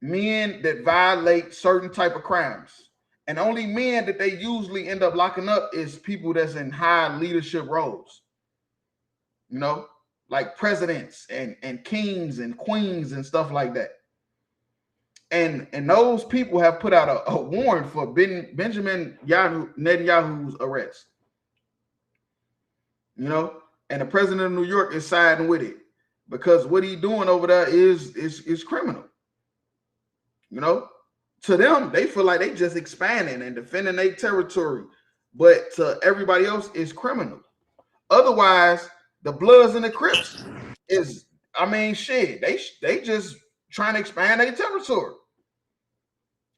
men that violate certain type of crimes. And only men that they usually end up locking up is people that's in high leadership roles. You know, like presidents and kings and queens and stuff like that. And those people have put out a warrant for Benjamin Netanyahu's arrest. You know, and the president of New York is siding with it because what he's doing over there is criminal. You know, to them, they feel like they just expanding and defending their territory, but to everybody else, it's criminal. Otherwise, the Bloods and the Crips is, I mean, shit, they just trying to expand their territory.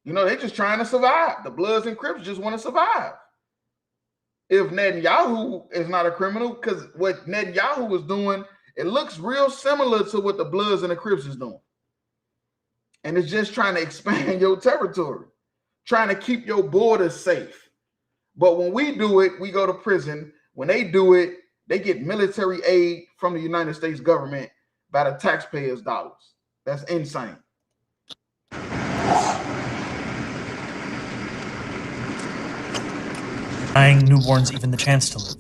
You know, they just trying to survive. The Bloods and Crips just want to survive. If Netanyahu is not a criminal, because what Netanyahu is doing, it looks real similar to what the Bloods and the Crips is doing. And it's just trying to expand your territory, trying to keep your borders safe. But when we do it, we go to prison. When they do it, they get military aid from the United States government by the taxpayers' dollars. That's insane. Denying newborns even the chance to live.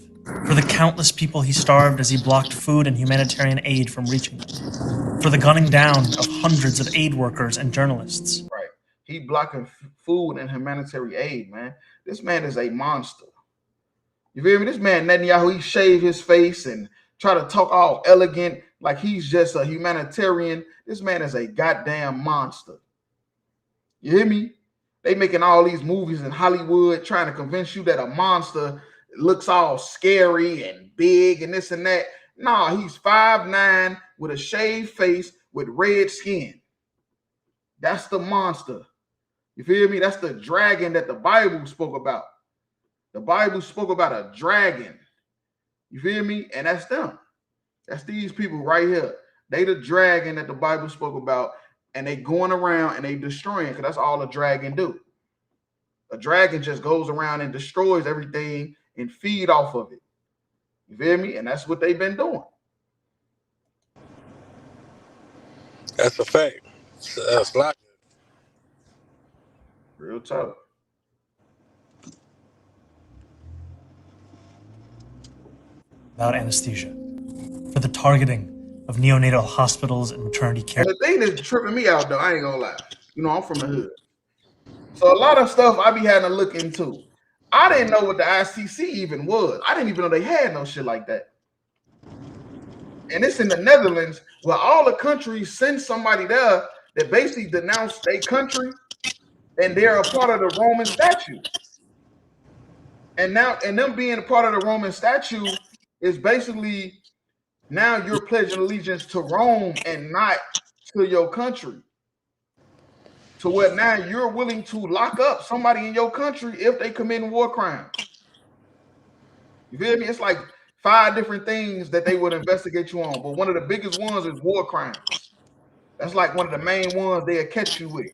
For the countless people he starved as he blocked food and humanitarian aid from reaching them. For the gunning down of hundreds of aid workers and journalists. Right. He blocking food and humanitarian aid, man. This man is a monster. You feel me? This man, Netanyahu, he shaved his face and try to talk all elegant like he's just a humanitarian. This man is a goddamn monster. You hear me? They making all these movies in Hollywood trying to convince you that a monster looks all scary and big and this and that. Nah, he's 5'9" with a shaved face with red skin. That's the monster. You feel me? That's the dragon that the Bible spoke about. The Bible spoke about a dragon. You feel me? And that's them. That's these people right here. They the dragon that the Bible spoke about, and they going around and they destroying, because that's all a dragon do. A dragon just goes around and destroys everything and feed off of it. You feel me? And that's what they've been doing. That's a fact. That's logic. Real tough. Without anesthesia. For the targeting of neonatal hospitals and maternity care. And the thing that's tripping me out, though, I ain't gonna lie. You know, I'm from the hood. So a lot of stuff I be having to look into. I didn't know what the ICC even was. I didn't even know they had no shit like that. And it's in the Netherlands, where all the countries send somebody there that basically denounce their country, and they're a part of the Roman statute. And now, and them being a part of the Roman statute is basically now you're pledging allegiance to Rome and not to your country. To where now you're willing to lock up somebody in your country if they commit war crimes. You feel me? It's like 5 different things that they would investigate you on, but one of the biggest ones is war crimes. That's like one of the main ones they'll catch you with.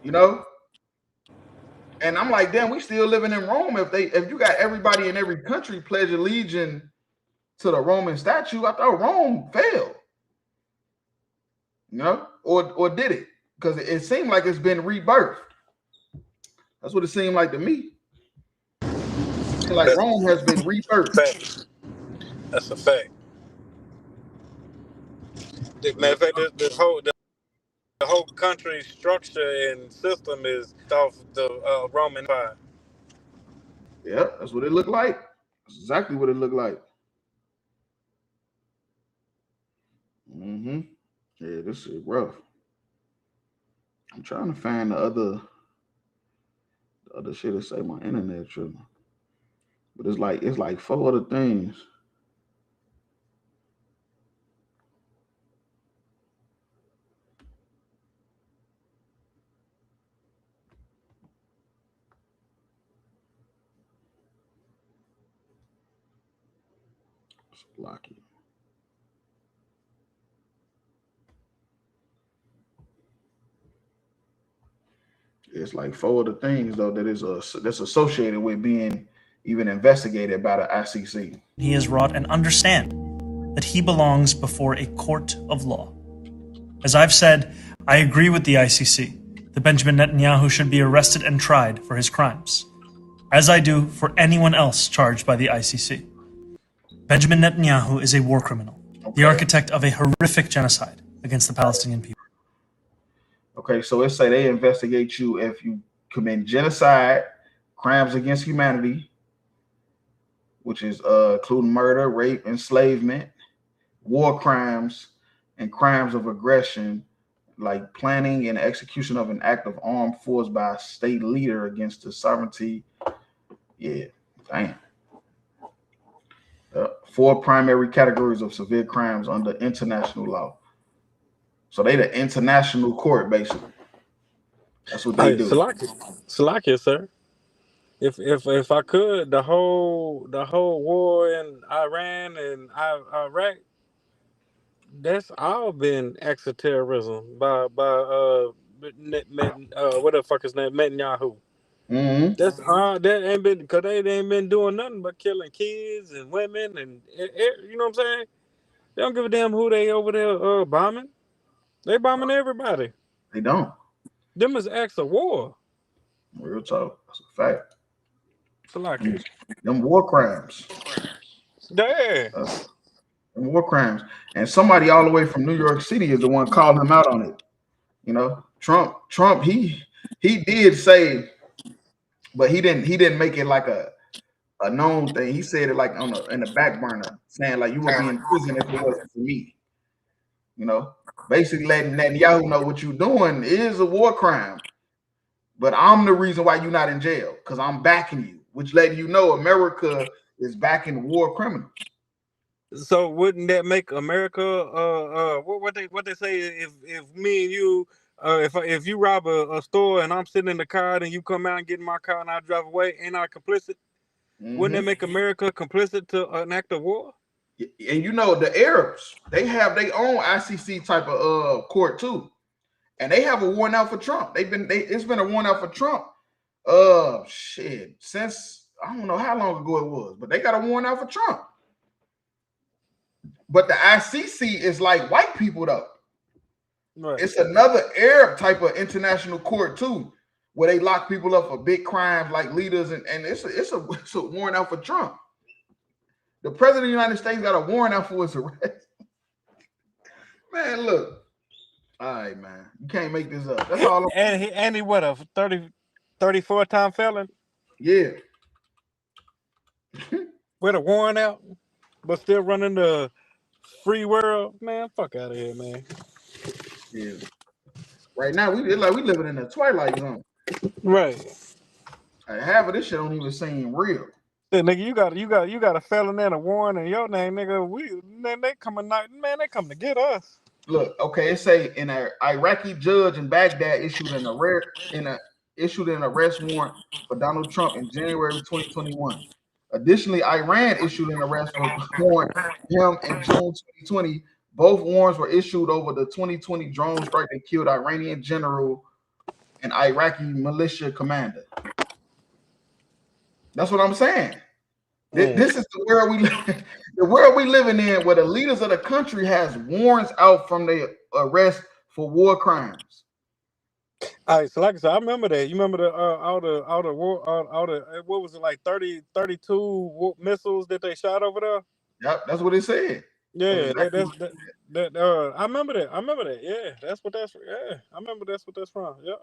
You know? And I'm like, damn, we still living in Rome. If you got everybody in every country pledge allegiance to the Roman statute, I thought Rome failed. You know, or did it? Because it seemed like it's been rebirthed. That's what it seemed like to me. Like Rome has been rebirthed. Fact. That's a fact. Matter of fact, the whole country structure and system is off the Roman Empire. Yeah, that's what it looked like. That's exactly what it looked like. Yeah, this is rough. I'm trying to find the other shit that say my internet tripping. But it's like 4 other things. Let's block it. It's like 4 other things though that's associated with being even investigated by the ICC. He has wrought and understand that he belongs before a court of law. As I've said, I agree with the ICC that Benjamin Netanyahu should be arrested and tried for his crimes, as I do for anyone else charged by the ICC. Benjamin Netanyahu is a war criminal, the architect of a horrific genocide against the Palestinian people. Okay, so let's say they investigate you if you commit genocide, crimes against humanity, which is including murder, rape, enslavement, war crimes, and crimes of aggression, like planning and execution of an act of armed force by a state leader against the sovereignty. Yeah, damn. 4 primary categories of severe crimes under international law. So they the international court, basically. That's what they do. Salakia, sir. If I could, the whole war in Iran and Iraq, that's all been acts of terrorism by what the fuck is name, Netanyahu. Mm-hmm. That's that ain't been, because they ain't been doing nothing but killing kids and women and you know what I'm saying. They don't give a damn who they over there bombing. They bombing everybody. They don't. Them is acts of war. Real talk. That's a fact. Salakia. Them war crimes. Yeah. Them war crimes. And somebody all the way from New York City is the one calling him out on it. You know, Trump, he did say, but he didn't make it like a known thing. He said it like in the back burner, saying like you would be in prison if it wasn't for me. You know, basically letting Netanyahu know what you're doing is a war crime. But I'm the reason why you're not in jail, because I'm backing you, which letting you know America is backing war criminals. So wouldn't that make America what they say, if me and you if you rob a store and I'm sitting in the car and you come out and get in my car and I drive away, ain't I complicit? Mm-hmm. Wouldn't that make America complicit to an act of war? And you know the Arabs, they have their own ICC type of court too, and they have a warrant out for Trump. It's been a warrant out for Trump. Shit, since I don't know how long ago it was, but they got a warrant out for Trump. But the ICC is like white people though. Right. It's another Arab type of international court too, where they lock people up for big crimes like leaders, and it's a warrant out for Trump. The president of the United States got a warrant out for his arrest. Man, look. All right, man. You can't make this up. That's all. And he what, a 34-time felon? Yeah. With a warrant out, but still running the free world. Man, fuck out of here, man. Yeah. Right now, we living in a twilight zone. Right. Half of this shit don't even seem real. Yeah, nigga, you got a felon and a warrant in your name, nigga. They come to get us. Look, okay, it say an Iraqi judge in Baghdad issued an arrest warrant for Donald Trump in January 2021. Additionally, Iran issued an arrest warrant for him in June 2020. Both warrants were issued over the 2020 drone strike that killed Iranian general and Iraqi militia commander. That's what I'm saying. This is the world we living in, where the leaders of the country has warrants out from their arrest for war crimes. All right, so like I said, I remember that. You remember the all the what was it, like 32 missiles that they shot over there? Yep, that's what it said. Yeah, that I remember that. Yeah, that's what that's. Yeah, I remember that's what that's from. Yep.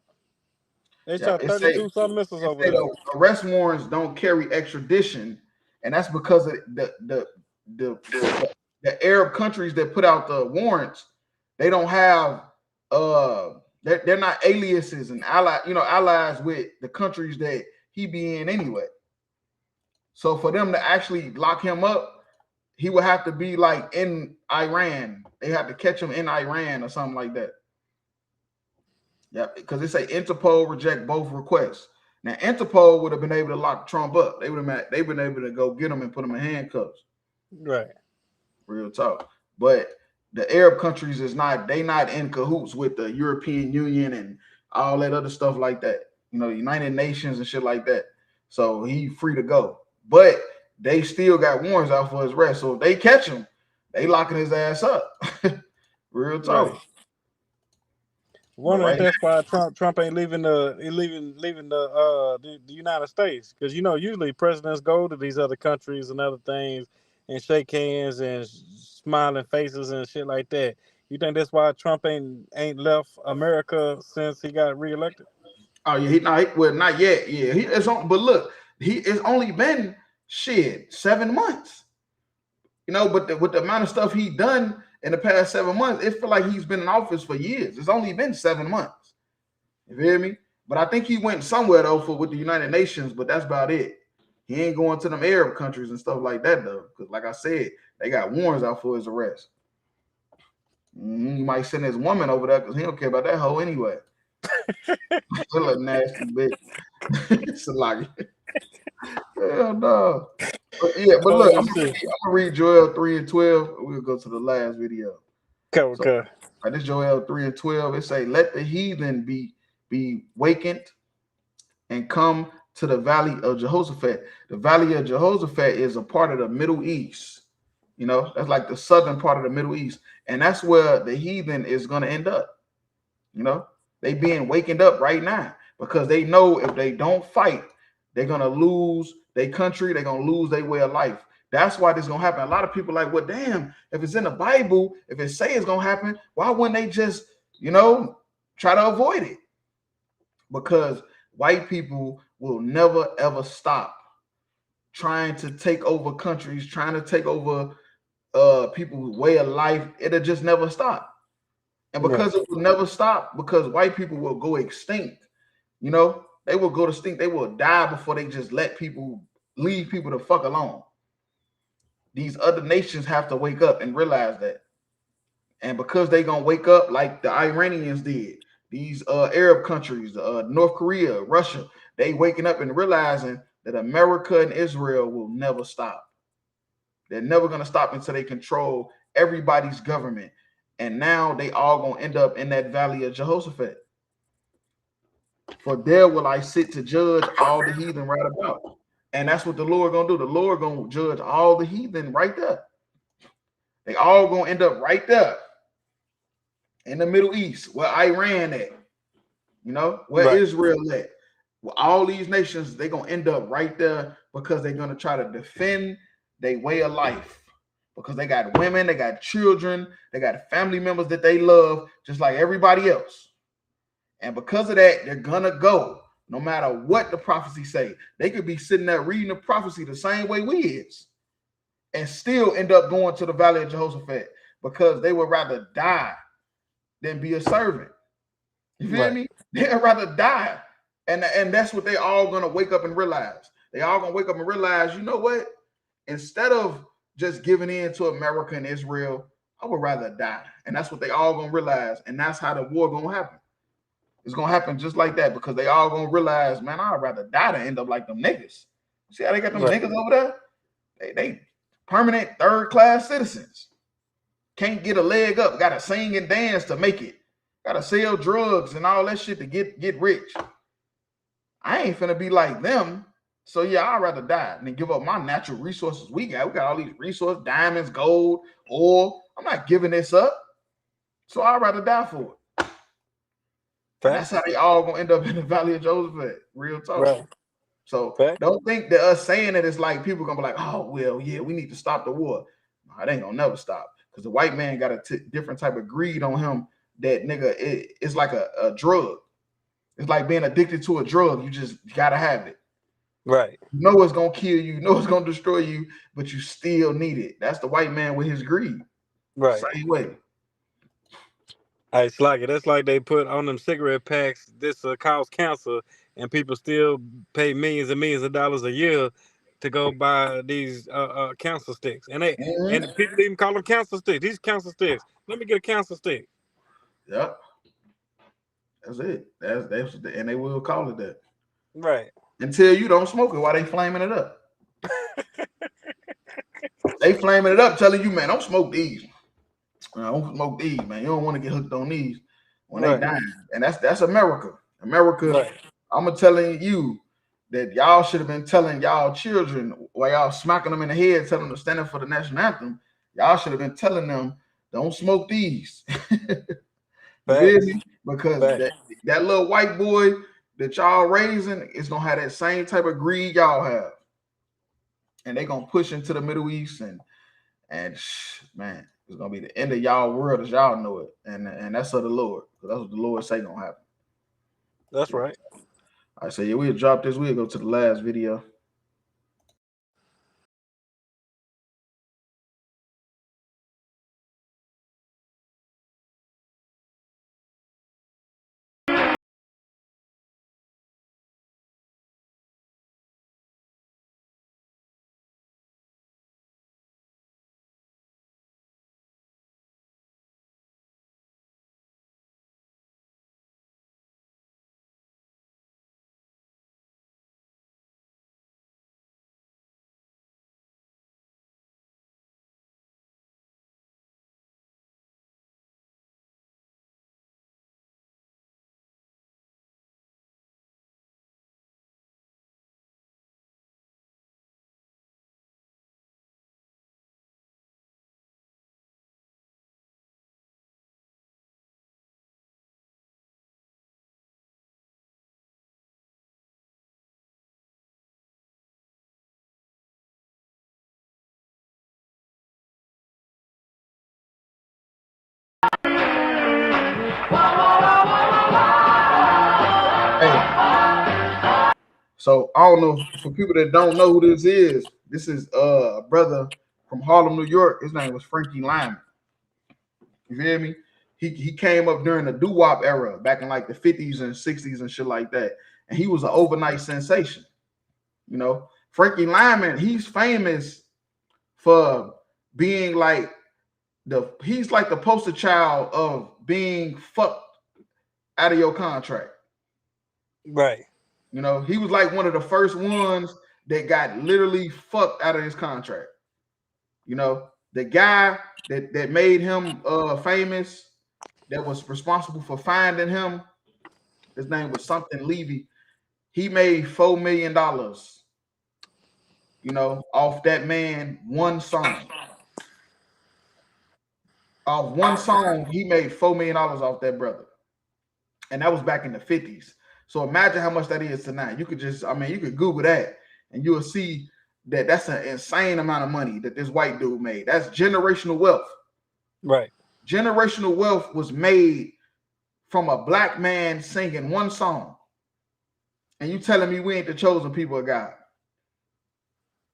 They shot 32 some missiles over there. Arrest warrants don't carry extradition, and that's because of the Arab countries that put out the warrants. They don't have they're not aliases and allies with the countries that he be in anyway. So for them to actually lock him up, he would have to be like in Iran. They have to catch him in Iran or something like that. Yeah, because they say Interpol reject both requests. Now Interpol would have been able to lock Trump up. They've been able to go get him and put him in handcuffs. Right. Real talk. But the Arab countries they not in cahoots with the European Union and all that other stuff like that. You know, United Nations and shit like that. So he free to go. But they still got warrants out for his arrest. So if they catch him, they locking his ass up. Real talk. Right. Wondering if that's why Trump ain't leaving the United States, because usually presidents go to these other countries and other things and shake hands and smiling faces and shit like that. You think that's why Trump ain't left America since he got reelected? Oh yeah, well, not yet. Yeah, but look, it's only been 7 months. But with the amount of stuff he done in the past 7 months, it feel like he's been in office for years. It's only been 7 months. You feel me? But I think he went somewhere though with the United Nations, but that's about it. He ain't going to them Arab countries and stuff like that though, because like I said, they got warrants out for his arrest. He might send his woman over there because he don't care about that hoe anyway. Still a nasty bitch. It's a lie. Hell no. But look, I'm gonna read Joel 3:12. We'll go to the last video. Okay. This Joel 3:12. It say, "Let the heathen be wakened and come to the valley of Jehoshaphat." The valley of Jehoshaphat is a part of the Middle East. That's like the southern part of the Middle East, and that's where the heathen is gonna end up. They being wakened up right now because they know if they don't fight, they're gonna lose their country. They're gonna lose their way of life. That's why this is gonna happen. A lot of people are like, well, damn, if it's in the Bible, if it say it's gonna happen, why wouldn't they just, try to avoid it? Because white people will never ever stop trying to take over countries, trying to take over people's way of life. It'll just never stop. And because it will never stop, because white people will go extinct, they will go extinct. They will die before they just leave people the fuck alone. These other nations have to wake up and realize that. And because they gonna wake up like the Iranians did, these Arab countries, North Korea, Russia, they waking up and realizing that America and Israel will never stop. They're never gonna stop until they control everybody's government. And now they all gonna end up in that valley of Jehoshaphat. For there will I sit to judge all the heathen right about. And that's what the Lord gonna do. The Lord gonna judge all the heathen right there. They all gonna end up right there in the Middle East, where Iran at, where Israel at. Well, all these nations, they're gonna end up right there because they're gonna try to defend their way of life. Because they got women, they got children, they got family members that they love, just like everybody else. And because of that, they're gonna go, no matter what the prophecy say. They could be sitting there reading the prophecy the same way we is, and still end up going to the valley of Jehoshaphat because they would rather die than be a servant. You feel me? They'd rather die. And that's what they all gonna wake up and realize. They all gonna wake up and realize, you know what? Instead of just giving in to America and Israel, I would rather die. And that's what they all gonna realize. And that's how the war gonna happen. It's gonna happen just like that because they all gonna realize, man, I'd rather die than end up like them niggas. See how they got them niggas over there? They permanent third-class citizens. Can't get a leg up, gotta sing and dance to make it. Gotta sell drugs and all that shit to get rich. I ain't finna be like them. So yeah, I'd rather die than give up my natural resources we got. We got all these resources, diamonds, gold, oil. I'm not giving this up. So I'd rather die for it. That's how they all gonna end up in the valley of Jehoshaphat. Real talk. So don't think that us saying it is like people gonna be like, oh, well, yeah, we need to stop the war. No, it ain't gonna never stop. Because the white man got a different type of greed on him that nigga, it's like a drug. It's like being addicted to a drug. You just gotta have it. Right. You know it's gonna kill you, you know it's gonna destroy you, but you still need it. That's the white man with his greed. Right. Same way. It's like it. That's like they put on them cigarette packs, this cause cancer, and people still pay millions and millions of dollars a year to go buy these cancer sticks. And they and people even call them cancer sticks. These cancer sticks. Let me get a cancer stick. Yep. That's it. That's and they will call it that. Right. Until you don't smoke it while they flaming it up. They flaming it up, telling you, man, don't smoke these. Don't smoke these, man. You don't want to get hooked on these when they dying. And that's America. America, I'm telling you that y'all should have been telling y'all children while y'all smacking them in the head, telling them to stand up for the national anthem. Y'all should have been telling them, don't smoke these. You feel me? Because that little white boy that y'all raising is gonna have that same type of greed y'all have, and they gonna push into the Middle East, and man, it's gonna be the end of y'all world as y'all know it, and that's of the Lord. That's what the Lord say gonna happen. That's right. I say, yeah, we'll drop this. We'll go to the last video. So I don't know, for people that don't know who this is a brother from Harlem, New York. His name was Frankie Lyman. You feel me? He came up during the doo-wop era back in like the 50s and 60s and shit like that. And he was an overnight sensation. You know, Frankie Lyman, he's famous for being like he's like the poster child of being fucked out of your contract. Right. You know, he was like one of the first ones that got literally fucked out of his contract. You know, the guy that made him famous, that was responsible for finding him, his name was something Levy. He made $4 million, you know, off that man one song. Off one song, he made $4 million off that brother. And that was back in the 50s. So imagine how much that is tonight. You could just, you could Google that and you'll see that that's an insane amount of money that this white dude made. That's generational wealth. Right. Generational wealth was made from a black man singing one song. And you telling me we ain't the chosen people of God.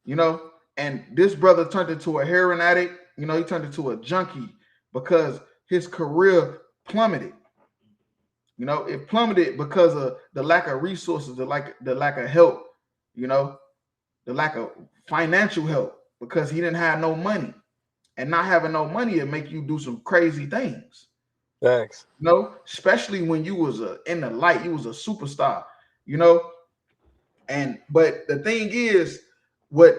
You know, and this brother turned into a heroin addict. You know, he turned into a junkie because his career plummeted. You know, it plummeted because of the lack of resources, the lack of help, you know, the lack of financial help, because he didn't have no money. And not having no money will make you do some crazy things. Thanks. You know, especially when you was in the light, you was a superstar, you know. But the thing is, what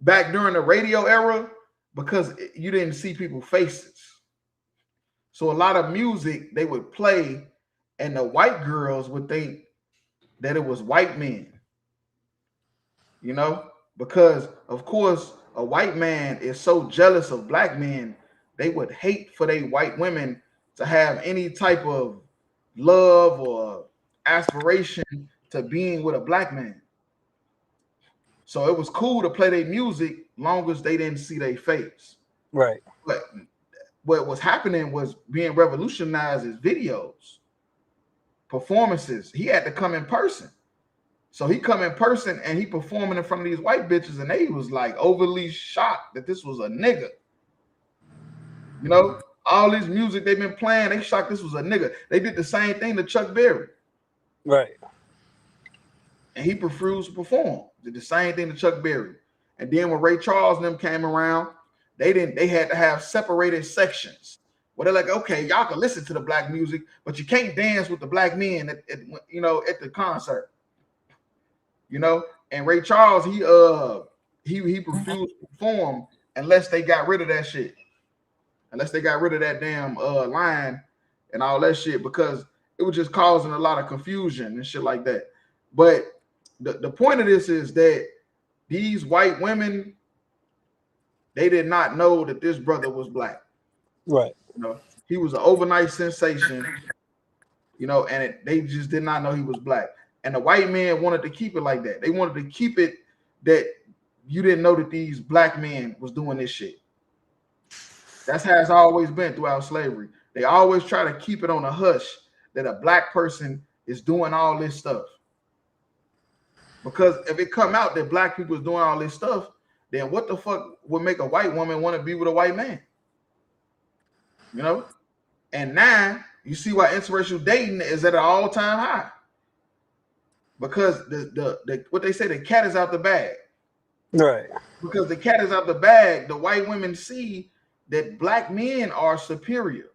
back during the radio era, because you didn't see people's faces. So a lot of music they would play, and the white girls would think that it was white men, you know, because of course a white man is so jealous of black men, they would hate for they white women to have any type of love or aspiration to being with a black man. So it was cool to play their music long as they didn't see their face. Right. But what was happening was being revolutionized as videos, performances. He had to come in person. So he come in person and he performing in front of these white bitches, and they was like overly shocked that this was a nigga. You know, all this music they've been playing, they shocked this was a nigga. They did the same thing to Chuck Berry. Right. And he refused to perform. Did the same thing to Chuck Berry. And then when Ray Charles and them came around, they had to have separated sections where they're like, okay, y'all can listen to the black music, but you can't dance with the black men at the concert. You know, and Ray Charles, he refused to perform unless they got rid of that shit. Unless they got rid of that damn line and all that shit, because it was just causing a lot of confusion and shit like that. But the point of this is that these white women, they did not know that this brother was black. Right. You know, he was an overnight sensation. You know, and they just did not know he was black. And the white man wanted to keep it like that. They wanted to keep it that you didn't know that these black men was doing this shit. That's how it's always been throughout slavery. They always try to keep it on a hush that a black person is doing all this stuff. Because if it come out that black people is doing all this stuff, then what the fuck would make a white woman want to be with a white man? You know? And now you see why interracial dating is at an all-time high. Because the what they say, the cat is out the bag. Right. Because the cat is out the bag, the white women see that black men are superior.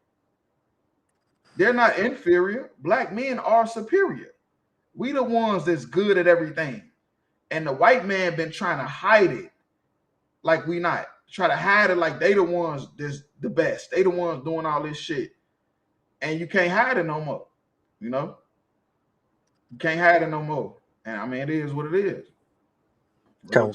They're not inferior. Black men are superior. We the ones that's good at everything. And the white man been trying to hide it like we not. Try to hide it like they the ones that's the best. They the ones doing all this shit. And you can't hide it no more. You know? You can't hide it no more. And I mean, it is what it is. Come.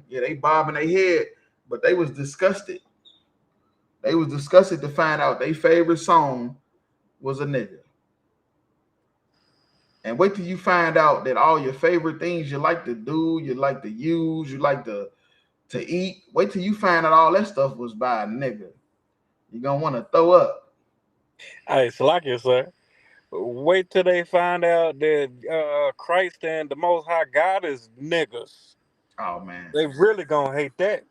Yeah, they bobbing their head, but they was disgusted. They was disgusted to find out their favorite song was a nigga. And wait till you find out that all your favorite things you like to do, you like to use, you like to eat. Wait till you find out all that stuff was by a nigga. You're gonna want to throw up. Hey, Salakia, sir. Wait till they find out that Christ and the Most High God is niggas. Oh man, they really gonna hate that,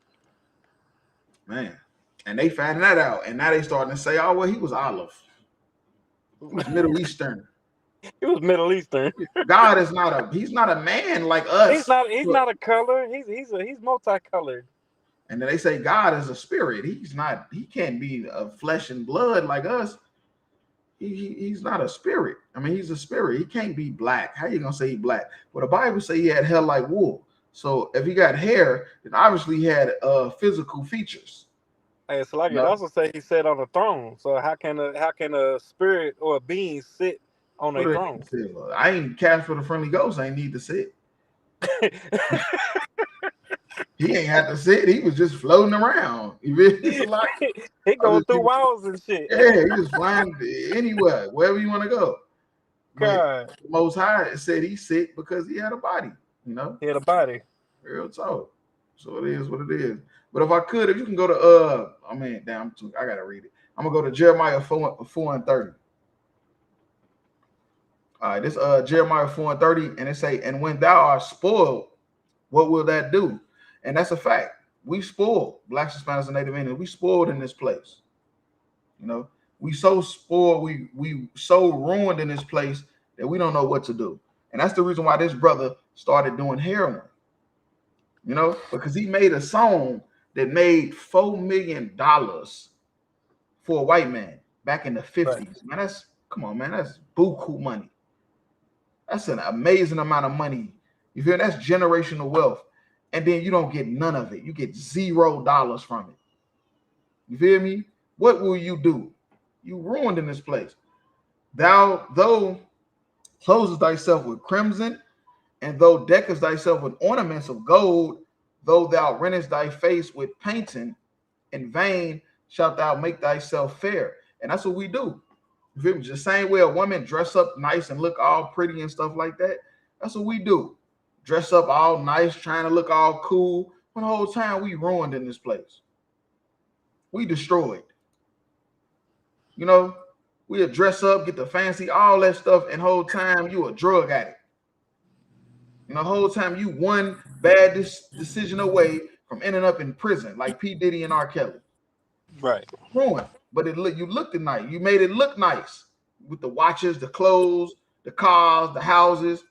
man. And they found that out, and now they starting to say, "Oh well, he was olive. He was Middle Eastern. He was Middle Eastern. God is he's not a man like us. He's not a color. He's multicolored." And then they say God is a spirit. He can't be of flesh and blood like us. He's not a spirit. I mean, he's a spirit. He can't be black. How you gonna say he black? Well, the Bible say he had hair like wool. So if he got hair, then obviously he had physical features. Hey, so like it also say he sat on a throne. So how can a spirit or a being sit on a throne? I ain't cast for the friendly ghost. I ain't need to sit. He ain't had to sit. He was just floating around. He going through walls and shit. Yeah, he was flying anywhere, wherever you want to go. God. The Most High said he sick because he had a body. You know, he had a body. Real talk. So it is what it is. But if I could, if you can go to I gotta read it. I'm gonna go to Jeremiah 4:30. All right, this Jeremiah 4:30, and it say, "And when thou art spoiled, what will that do?" And that's a fact. We spoiled, Blacks, Hispanics, and Native Indians. We spoiled in this place. You know, we so spoiled, we so ruined in this place that we don't know what to do. And that's the reason why this brother started doing heroin. You know, because he made a song that made $4 million for a white man back in the 50s. Right. Man, that's buku money. That's an amazing amount of money. You feel? That's generational wealth. And then you don't get none of it. You get $0 from it. You feel me? What will you do? You ruined in this place. Thou, though, closest thyself with crimson, and though deckest thyself with ornaments of gold, though thou rentest thy face with painting, in vain shalt thou make thyself fair. And that's what we do. You feel me? The same way a woman dress up nice and look all pretty and stuff like that. That's what we do. Dress up all nice, trying to look all cool. When the whole time we ruined in this place. We destroyed. You know, we'll dress up, get the fancy, all that stuff, and whole time you a drug addict. And the whole time you one bad decision away from ending up in prison, like P. Diddy and R. Kelly. Right. Ruined. But you looked at night. You made it look nice with the watches, the clothes, the cars, the houses.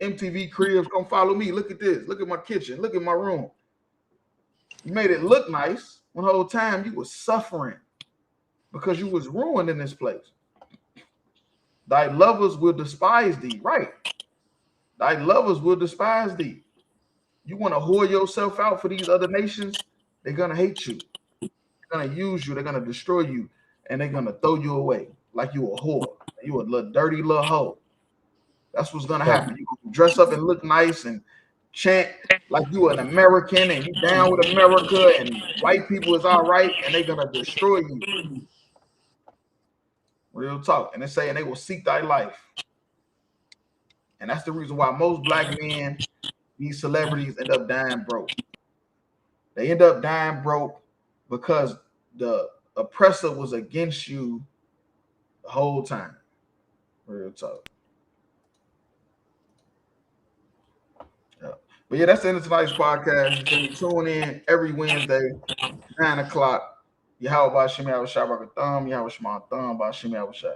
MTV cribs, come follow me. Look at this. Look at my kitchen. Look at my room. You made it look nice when the whole time you was suffering because you was ruined in this place. Thy lovers will despise thee. Right. Thy lovers will despise thee. You want to whore yourself out for these other nations? They're going to hate you. They're going to use you. They're going to destroy you. And they're going to throw you away. like you a whore. You a little dirty little hoe. That's what's gonna happen. You gonna dress up and look nice and chant like you an American and you down with America and white people is all right and they're gonna destroy you. Real talk. And they're saying they will seek thy life. And that's the reason why most black men, these celebrities, end up dying broke. They end up dying broke because the oppressor was against you the whole time. Real talk. Yeah. But yeah, that's the end of tonight's podcast. You can tune in every Wednesday, 9 o'clock. Yahweh Bashim Yahweh Shah Thumb, Yahweh Shema Thumb, Bashim Yahweh Shah.